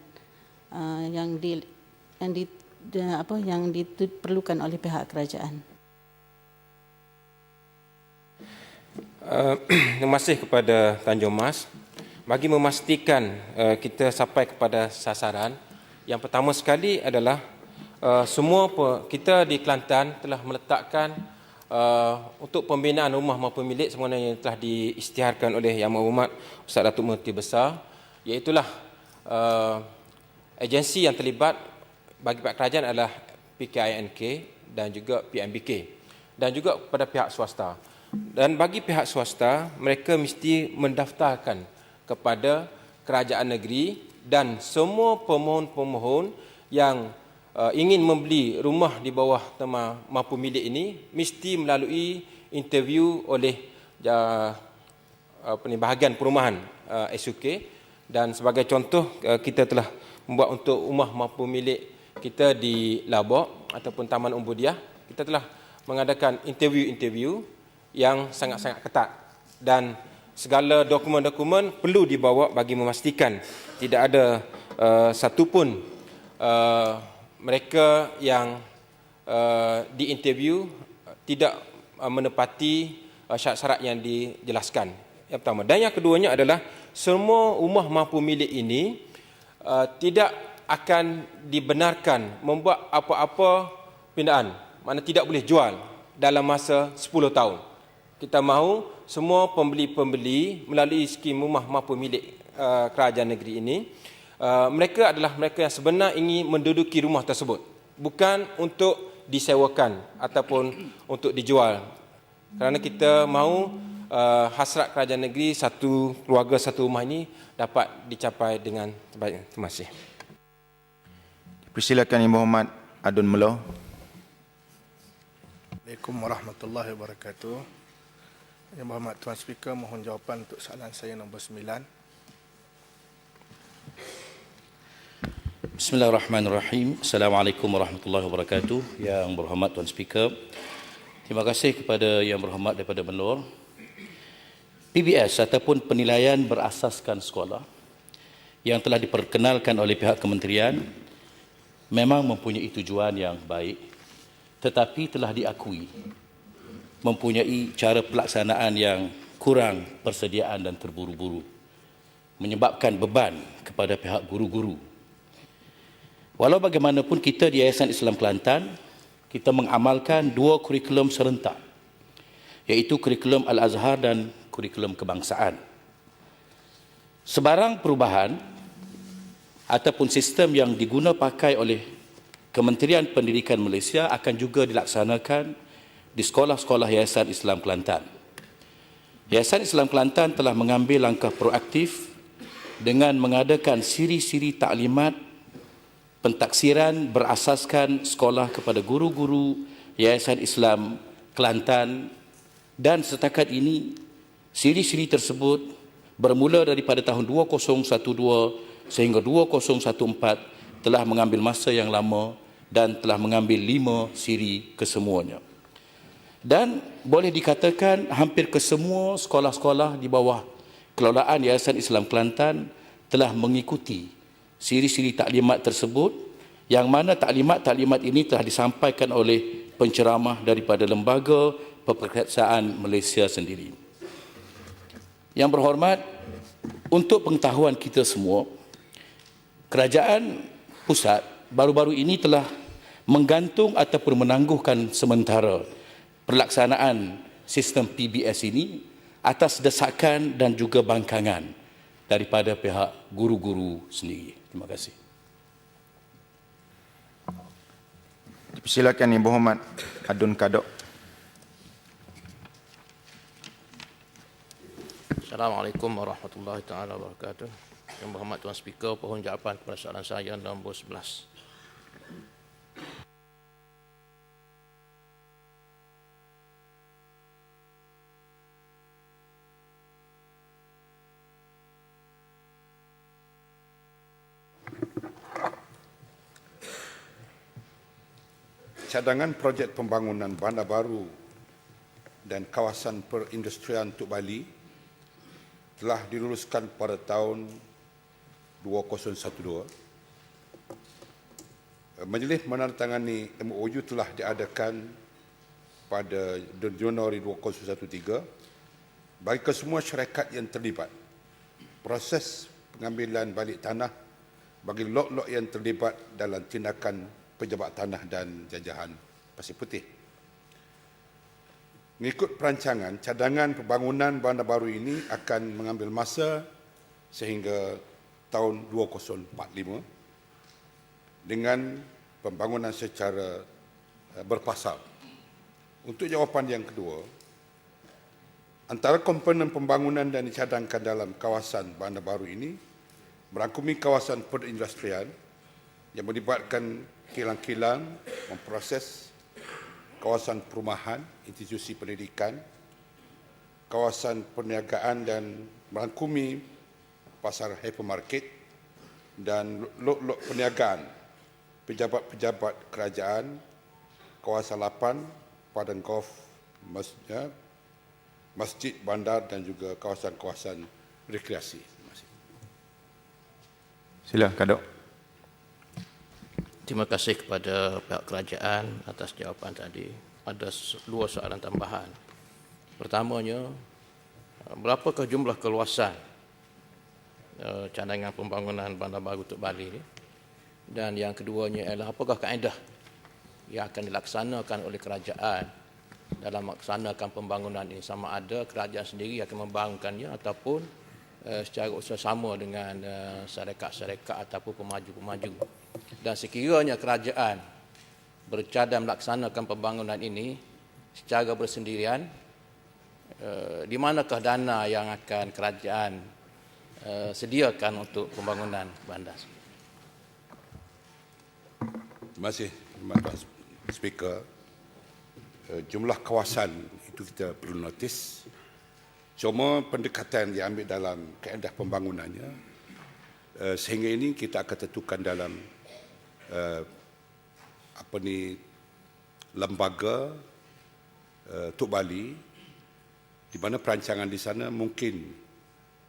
yang diperlukan oleh pihak kerajaan. Terima kasih kepada Tanjung Mas. Bagi memastikan kita sampai kepada sasaran, yang pertama sekali adalah kita di Kelantan telah meletakkan untuk pembinaan rumah mampu milik sebenarnya yang telah diisytiharkan oleh Yang Berhormat Ustaz Datuk Menteri Besar, iaitulah agensi yang terlibat bagi pihak kerajaan adalah PKINK dan juga PMBK dan juga kepada pihak swasta. Dan bagi pihak swasta, mereka mesti mendaftarkan kepada kerajaan negeri dan semua pemohon-pemohon yang ingin membeli rumah di bawah tema mampu milik ini mesti melalui interview oleh bahagian perumahan SUK. Dan sebagai contoh, kita telah membuat untuk rumah mampu milik kita di Labok ataupun Taman Umbudiah, kita telah mengadakan interview-interview yang sangat-sangat ketat dan segala dokumen-dokumen perlu dibawa bagi memastikan tidak ada satu pun mereka yang diinterview tidak menepati syarat-syarat yang dijelaskan. Yang pertama. Dan yang keduanya adalah semua rumah mampu milik ini tidak akan dibenarkan membuat apa-apa pindaan. Mana tidak boleh jual dalam masa 10 tahun. Kita mahu semua pembeli-pembeli melalui skim rumah mampu milik kerajaan negeri ini, mereka adalah mereka yang sebenar ingin menduduki rumah tersebut. Bukan untuk disewakan ataupun untuk dijual. Kerana kita mahu hasrat kerajaan negeri, satu keluarga, satu rumah ini dapat dicapai dengan terbaik. Terima kasih. Persilakan Yang Berhormat Adun Melo. Assalamualaikum warahmatullahi wabarakatuh. Yang Berhormat Tuan Speaker, mohon jawapan untuk soalan saya nombor 9. Bismillahirrahmanirrahim. Assalamualaikum warahmatullahi wabarakatuh. Yang Berhormat Tuan Speaker, terima kasih kepada Yang Berhormat daripada Menlor. PBS ataupun penilaian berasaskan sekolah yang telah diperkenalkan oleh pihak kementerian memang mempunyai tujuan yang baik, tetapi telah diakui mempunyai cara pelaksanaan yang kurang persediaan dan terburu-buru, menyebabkan beban kepada pihak guru-guru. Walau bagaimanapun, kita di Yayasan Islam Kelantan, kita mengamalkan dua kurikulum serentak, iaitu kurikulum Al-Azhar dan kurikulum kebangsaan. Sebarang perubahan ataupun sistem yang diguna pakai oleh Kementerian Pendidikan Malaysia akan juga dilaksanakan di sekolah-sekolah Yayasan Islam Kelantan. Yayasan Islam Kelantan telah mengambil langkah proaktif dengan mengadakan siri-siri taklimat pentaksiran berasaskan sekolah kepada guru-guru Yayasan Islam Kelantan, dan setakat ini siri-siri tersebut bermula daripada tahun 2012 sehingga 2014 telah mengambil masa yang lama dan telah mengambil 5 siri kesemuanya. Dan boleh dikatakan hampir kesemua sekolah-sekolah di bawah kelolaan Yayasan Islam Kelantan telah mengikuti siri-siri taklimat tersebut, yang mana taklimat-taklimat ini telah disampaikan oleh penceramah daripada Lembaga Peperkasaan Malaysia sendiri. Yang berhormat, untuk pengetahuan kita semua, kerajaan pusat baru-baru ini telah menggantung ataupun menangguhkan sementara pelaksanaan sistem PBS ini atas desakan dan juga bangkangan daripada pihak guru-guru sendiri. Terima kasih. Silakan Yang Berhormat Adun Kadok. Assalamualaikum warahmatullahi taala wabarakatuh. Yang Berhormat Tuan Speaker, mohon jawapan kepada soalan saya nombor 11. Cadangan projek pembangunan bandar baru dan kawasan perindustrian untuk Bali telah diluluskan pada tahun 2012. Majlis menandatangani MOU telah diadakan pada Januari 2013 bagi kesemua syarikat yang terlibat. Proses pengambilan balik tanah bagi lot-lot yang terlibat dalam tindakan pejabat tanah dan jajahan Pasir Putih. Mengikut perancangan, cadangan pembangunan bandar baru ini akan mengambil masa sehingga tahun 2045 dengan pembangunan secara berpasal. Untuk jawapan yang kedua, Antara komponen pembangunan yang dicadangkan dalam kawasan bandar baru ini merangkumi kawasan perindustrian yang melibatkan kilang-kilang, memproses, kawasan perumahan, institusi pendidikan, kawasan perniagaan dan merangkumi pasar hypermarket dan lot-lot perniagaan, pejabat-pejabat kerajaan, kawasan lapan, padang golf, masjid, bandar dan juga kawasan-kawasan rekreasi. Sila, Kadok. Terima kasih kepada pihak kerajaan atas jawapan tadi. Ada dua soalan tambahan. Pertamanya, berapakah jumlah keluasan cadangan pembangunan bandar baru Tok Bali ini? Dan yang keduanya ialah apakah kaedah yang akan dilaksanakan oleh kerajaan dalam melaksanakan pembangunan ini, sama ada kerajaan sendiri akan membangunkannya ataupun secara bersama dengan syarikat-syarikat ataupun pemaju-pemaju. Dan sekiranya kerajaan bercadang melaksanakan pembangunan ini secara bersendirian, di manakah dana yang akan kerajaan sediakan untuk pembangunan bandar? Terima kasih, Tuan Speaker. Jumlah kawasan itu kita perlu notis. Cuma pendekatan yang ambil dalam kaedah pembangunannya, sehingga ini kita akan tentukan dalam lembaga Tok Bali, di mana perancangan di sana mungkin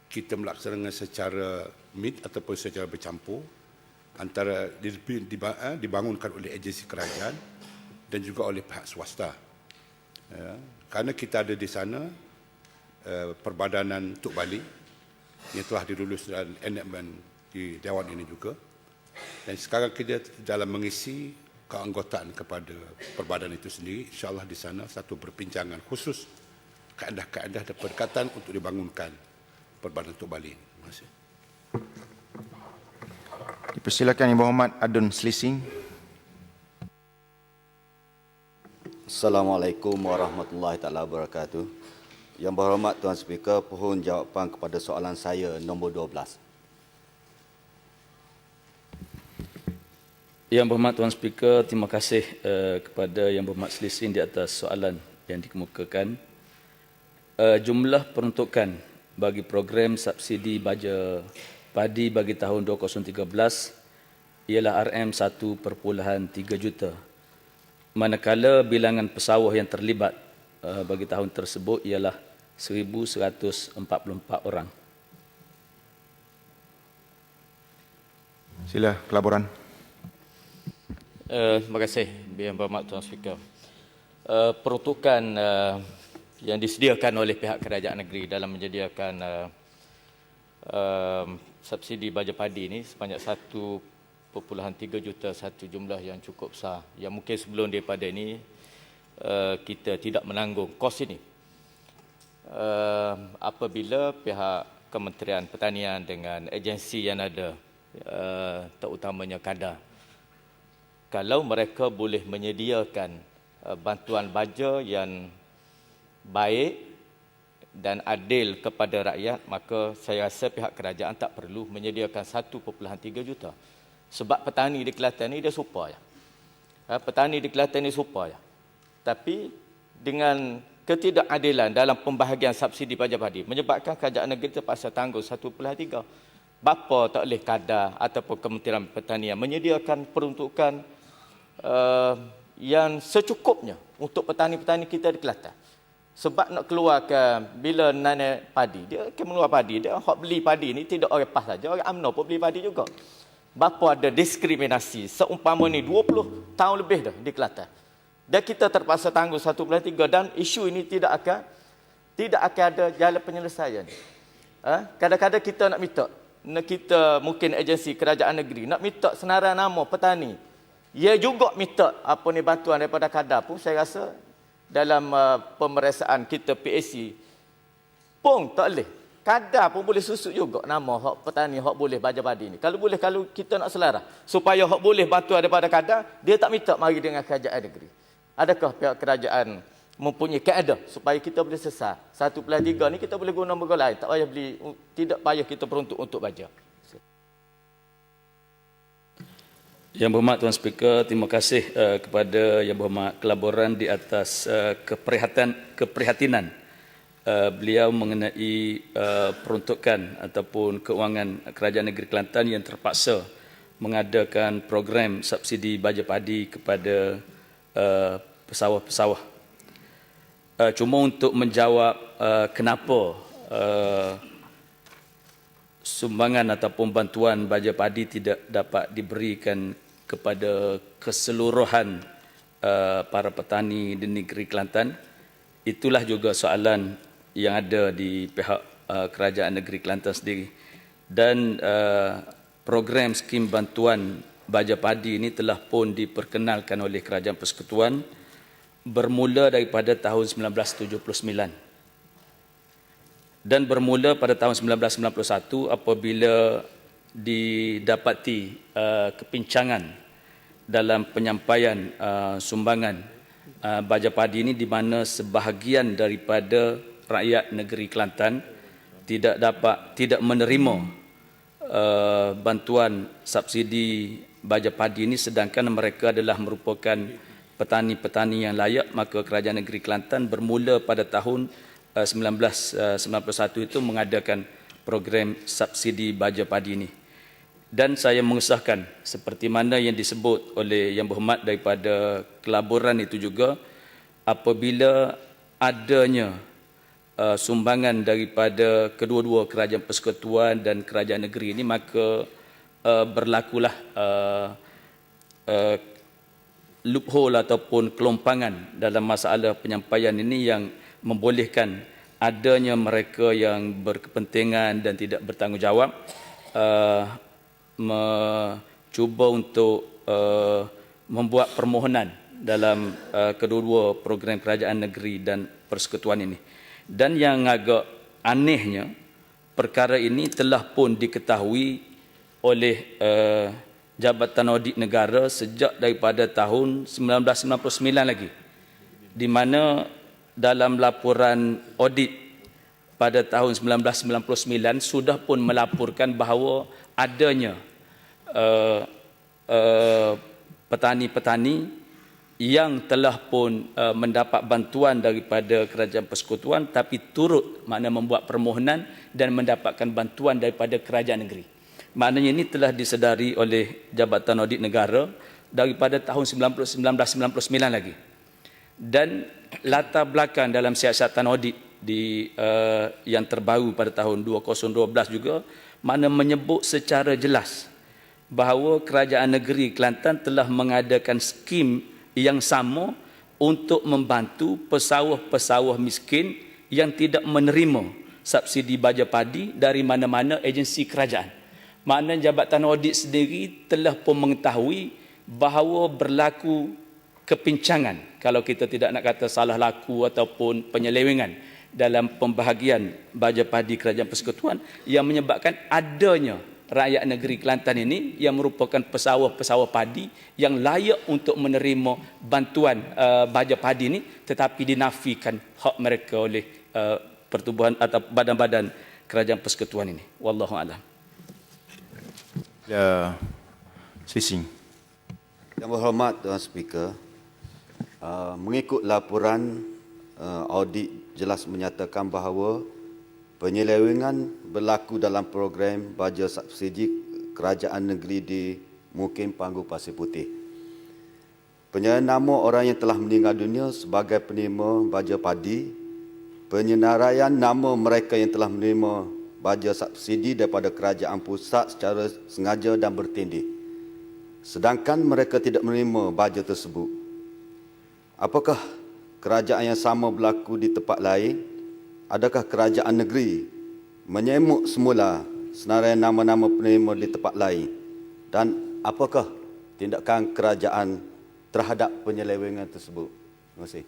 kita melaksanakan secara mid ataupun secara bercampur antara dibangunkan oleh agensi kerajaan dan juga oleh pihak swasta. Kerana kita ada di sana Perbadanan Tok Bali yang telah dilulus dalam enactment di Dewan ini juga, dan sekarang kita dalam mengisi keanggotaan kepada perbadanan itu sendiri. InsyaAllah di sana satu perbincangan khusus kaedah-kaedah dan pendekatan untuk dibangunkan Perbadanan Tok Bali. Terima kasih. Dipersilakan Yang Berhormat Adun Selising. Assalamualaikum warahmatullahi taala wabarakatuh. Yang Berhormat Tuan Speaker, mohon jawapan kepada soalan saya nombor 12. Yang Berhormat Tuan Speaker, terima kasih kepada Yang Berhormat Selising di atas soalan yang dikemukakan. Jumlah peruntukan bagi program subsidi baja padi bagi tahun 2013 ialah RM1.3 juta. Manakala bilangan pesawah yang terlibat bagi tahun tersebut ialah 1,144 orang. Sila pelaburan. Terima kasih, Yang Berhormat Tuan Speaker. Peruntukan yang disediakan oleh pihak kerajaan negeri dalam menyediakan subsidi baja padi ini sebanyak 1.3 juta, satu jumlah yang cukup besar. Yang mungkin sebelum daripada ini kita tidak menanggung kos ini. Apabila pihak Kementerian Pertanian dengan agensi yang ada, terutamanya KADA, kalau mereka boleh menyediakan bantuan baja yang baik dan adil kepada rakyat, maka saya rasa pihak kerajaan tak perlu menyediakan 1.3 juta. Sebab petani di Kelantan ni dia supaya. Petani di Kelantan ni supaya. Tapi dengan ketidakadilan dalam pembahagian subsidi baja padi menyebabkan kerajaan negeri terpaksa tanggung 1.3. Bapa tak boleh KADA ataupun Kementerian Pertanian menyediakan peruntukan yang secukupnya untuk petani-petani kita di Kelantan. Sebab nak keluarkan bila naik padi, dia akan mengeluar padi. Dia hak beli padi ni tidak orang PAS saja, orang UMNO pun beli padi juga. Bapa ada diskriminasi seumpama ni 20 tahun lebih dah di Kelantan. Dan kita terpaksa tanggung 1.3 dan isu ini tidak akan ada jalan penyelesaian. Kadang-kadang kita nak minta, kita mungkin agensi kerajaan negeri nak minta senarai nama petani. Ia juga minta bantuan daripada KADA pun, saya rasa dalam pemeriksaan kita PAC pun tak boleh. KADA pun boleh susut juga nama hak petani hak boleh baja padi ni. Kalau kita nak selaras supaya hak boleh bantuan daripada KADA, dia tak minta mari dengan kerajaan negeri. Adakah pihak kerajaan mempunyai kaedah supaya kita boleh selesai. 1/3 ni kita boleh guna benda lain. Tak payah beli, tidak payah kita peruntuk untuk baja. Yang berhormat Tuan Speaker, terima kasih kepada Yang Berhormat Kelaboran di atas keprihatinan beliau mengenai peruntukan ataupun keuangan Kerajaan Negeri Kelantan yang terpaksa mengadakan program subsidi baja padi kepada pesawah-pesawah. Cuma untuk menjawab kenapa sumbangan ataupun bantuan baja padi tidak dapat diberikan kepada keseluruhan para petani di negeri Kelantan, itulah juga soalan yang ada di pihak Kerajaan Negeri Kelantan sendiri. Dan program skim bantuan baja padi ini telah pun diperkenalkan oleh Kerajaan Persekutuan bermula daripada tahun 1979 dan bermula pada tahun 1991 apabila didapati kepincangan dalam penyampaian sumbangan baja padi ini, di mana sebahagian daripada rakyat negeri Kelantan tidak menerima bantuan subsidi baja padi ini, sedangkan mereka adalah merupakan petani-petani yang layak. Maka Kerajaan Negeri Kelantan bermula pada tahun 1991 itu mengadakan program subsidi baja padi ini. Dan saya mengesahkan seperti mana yang disebut oleh Yang Berhormat daripada Kelaboran itu juga, apabila adanya sumbangan daripada kedua-dua Kerajaan Persekutuan dan Kerajaan Negeri ini, maka berlakulah loophole ataupun kelompangan dalam masalah penyampaian ini yang membolehkan adanya mereka yang berkepentingan dan tidak bertanggungjawab mencuba untuk membuat permohonan dalam kedua-dua program kerajaan negeri dan persekutuan ini. Dan yang agak anehnya, perkara ini telah pun diketahui oleh Jabatan Audit Negara sejak daripada tahun 1999 lagi, di mana dalam laporan audit pada tahun 1999 sudah pun melaporkan bahawa adanya petani-petani yang telah pun mendapat bantuan daripada Kerajaan Persekutuan tapi turut membuat permohonan dan mendapatkan bantuan daripada Kerajaan Negeri. Maknanya ini telah disedari oleh Jabatan Audit Negara daripada tahun 1999 lagi. Dan latar belakang dalam siasatan audit yang terbaru pada tahun 2012 juga menyebut secara jelas bahawa Kerajaan Negeri Kelantan telah mengadakan skim yang sama untuk membantu pesawah-pesawah miskin yang tidak menerima subsidi baja padi dari mana-mana agensi kerajaan. Maknanya Jabatan Audit sendiri telah pun mengetahui bahawa berlaku kepincangan, kalau kita tidak nak kata salah laku ataupun penyelewengan dalam pembahagian baja padi Kerajaan Persekutuan yang menyebabkan adanya rakyat negeri Kelantan ini yang merupakan pesawah-pesawah padi yang layak untuk menerima bantuan baja padi ini, tetapi dinafikan hak mereka oleh pertubuhan atau badan-badan Kerajaan Persekutuan ini. Wallahu a'lam. Sising. Yang berhormat Tuan Speaker, mengikut laporan audit jelas menyatakan bahawa penyelewengan berlaku dalam program baja subsidi kerajaan negeri di Mukim Panggu Pasir Putih. Penyerahan nama orang yang telah meninggal dunia sebagai penerima baja padi, penyenaraian nama mereka yang telah menerima baja subsidi daripada kerajaan pusat secara sengaja dan bertindih, sedangkan mereka tidak menerima baja tersebut. Apakah kerajaan yang sama berlaku di tempat lain? Adakah kerajaan negeri menyemuk semula senaraian nama-nama penerima di tempat lain? Dan apakah tindakan kerajaan terhadap penyelewengan tersebut? Terima kasih.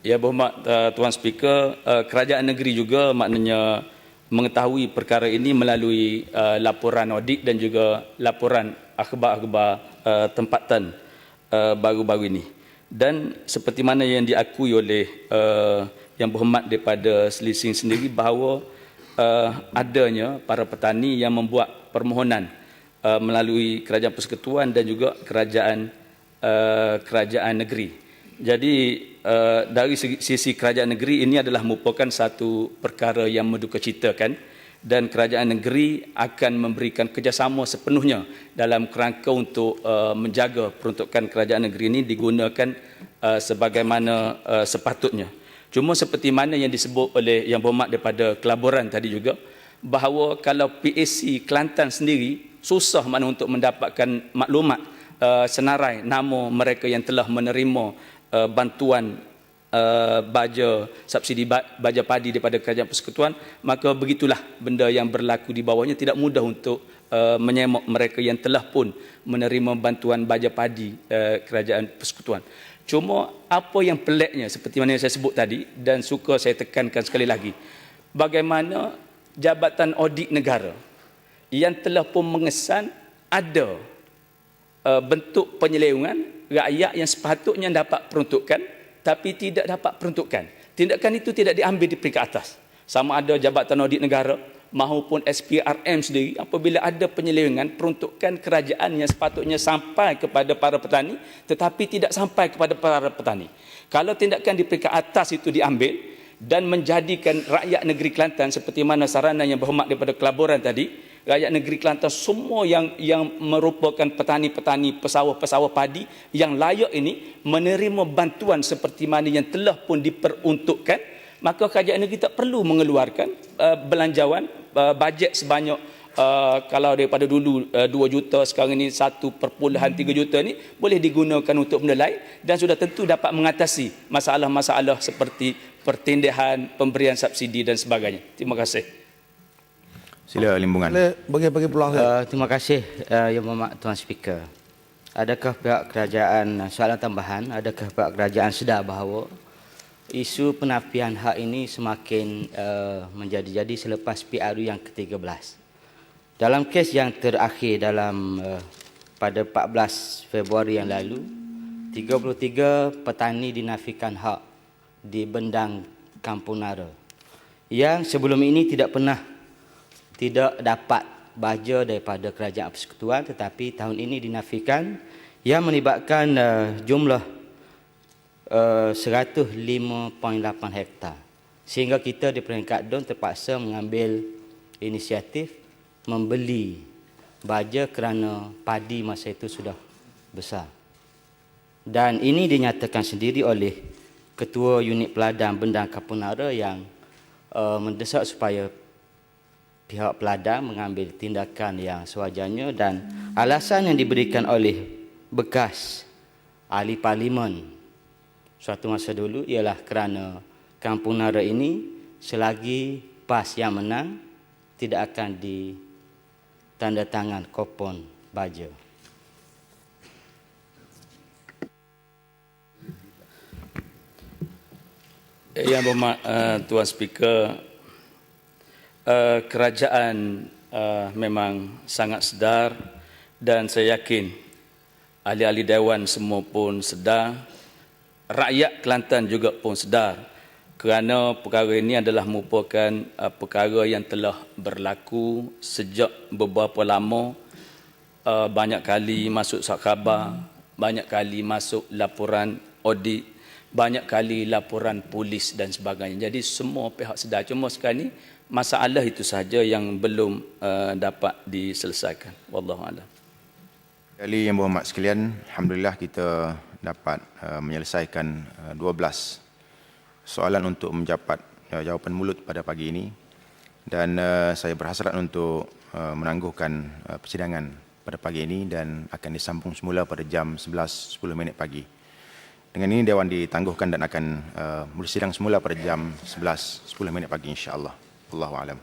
Ya, berhormat Tuan Speaker, Kerajaan Negeri juga maknanya mengetahui perkara ini melalui laporan audit dan juga laporan akhbar-akhbar tempatan baru-baru ini. Dan seperti mana yang diakui oleh Yang Berhormat daripada Selising sendiri bahawa adanya para petani yang membuat permohonan melalui Kerajaan Persekutuan dan juga kerajaan negeri. Jadi dari sisi kerajaan negeri ini adalah merupakan satu perkara yang mendukacitakan, dan kerajaan negeri akan memberikan kerjasama sepenuhnya dalam kerangka untuk menjaga peruntukan kerajaan negeri ini digunakan sebagaimana sepatutnya. Cuma seperti mana yang disebut oleh Yang Berhormat daripada Kelaburan tadi juga, bahawa kalau PAC Kelantan sendiri susah mana untuk mendapatkan maklumat senarai nama mereka yang telah menerima bantuan baja subsidi baja padi daripada Kerajaan Persekutuan, maka begitulah benda yang berlaku di bawahnya, tidak mudah untuk menyemak mereka yang telah pun menerima bantuan baja padi Kerajaan Persekutuan. Cuma apa yang peliknya seperti mana yang saya sebut tadi, dan suka saya tekankan sekali lagi, bagaimana Jabatan Audit Negara yang telah pun mengesan ada bentuk penyelewengan rakyat yang sepatutnya dapat peruntukan tapi tidak dapat peruntukan. Tindakan itu tidak diambil di peringkat atas. Sama ada Jabatan Audit Negara maupun SPRM sendiri, apabila ada penyelewengan peruntukan kerajaan yang sepatutnya sampai kepada para petani tetapi tidak sampai kepada para petani. Kalau tindakan di peringkat atas itu diambil dan menjadikan rakyat negeri Kelantan seperti mana saranan Yang Berhormat daripada Kelaburan tadi, rakyat negeri Kelantan semua yang merupakan petani-petani, pesawah-pesawah padi yang layak ini menerima bantuan seperti mana yang telah pun diperuntukkan, maka kerajaan negeri tak perlu mengeluarkan belanjawan bajet sebanyak kalau daripada dulu 2 juta, sekarang ini 1.3 juta ni boleh digunakan untuk benda lain, dan sudah tentu dapat mengatasi masalah-masalah seperti pertindihan, pemberian subsidi dan sebagainya. Terima kasih. Sila Limbungan. Bagi peluang saya. Terima kasih Yang Berhormat Tuan Speaker. Adakah pihak kerajaan, soalan tambahan, adakah pihak kerajaan sedar bahawa isu penafian hak ini semakin menjadi-jadi selepas PRU yang ke-13? Dalam kes yang terakhir pada 14 Februari yang lalu, 33 petani dinafikan hak di Bendang Kampung Nara yang sebelum ini tidak dapat baja daripada Kerajaan Persekutuan, tetapi tahun ini dinafikan, yang melibatkan jumlah 105.8 hektar. Sehingga kita di peringkat DUN terpaksa mengambil inisiatif membeli baja kerana padi masa itu sudah besar. Dan ini dinyatakan sendiri oleh Ketua Unit Peladang Bendang Kampung Nara yang mendesak supaya pihak peladang mengambil tindakan yang sewajarnya, dan alasan yang diberikan oleh bekas ahli parlimen suatu masa dulu ialah kerana Kampung Nara ini selagi PAS yang menang tidak akan ditandatangan kupon baja. Yang Berhormat Tuan Speaker, kerajaan memang sangat sedar, dan saya yakin ahli-ahli Dewan semua pun sedar, rakyat Kelantan juga pun sedar, kerana perkara ini adalah merupakan perkara yang telah berlaku sejak beberapa lama. Banyak kali masuk surat khabar, banyak kali masuk laporan audit, banyak kali laporan polis dan sebagainya. Jadi semua pihak sedar. Cuma sekarang ini masalah itu sahaja yang belum dapat diselesaikan. Wallahualam. Kali Yang Berhormat sekalian, alhamdulillah kita dapat menyelesaikan 12 soalan untuk mendapat jawapan mulut pada pagi ini, dan saya berhasrat untuk menangguhkan persidangan pada pagi ini dan akan disambung semula pada jam 11.10 pagi. Dengan ini Dewan ditangguhkan dan akan bersidang semula pada jam 11.10 pagi insya-Allah. Wallahu a'lam.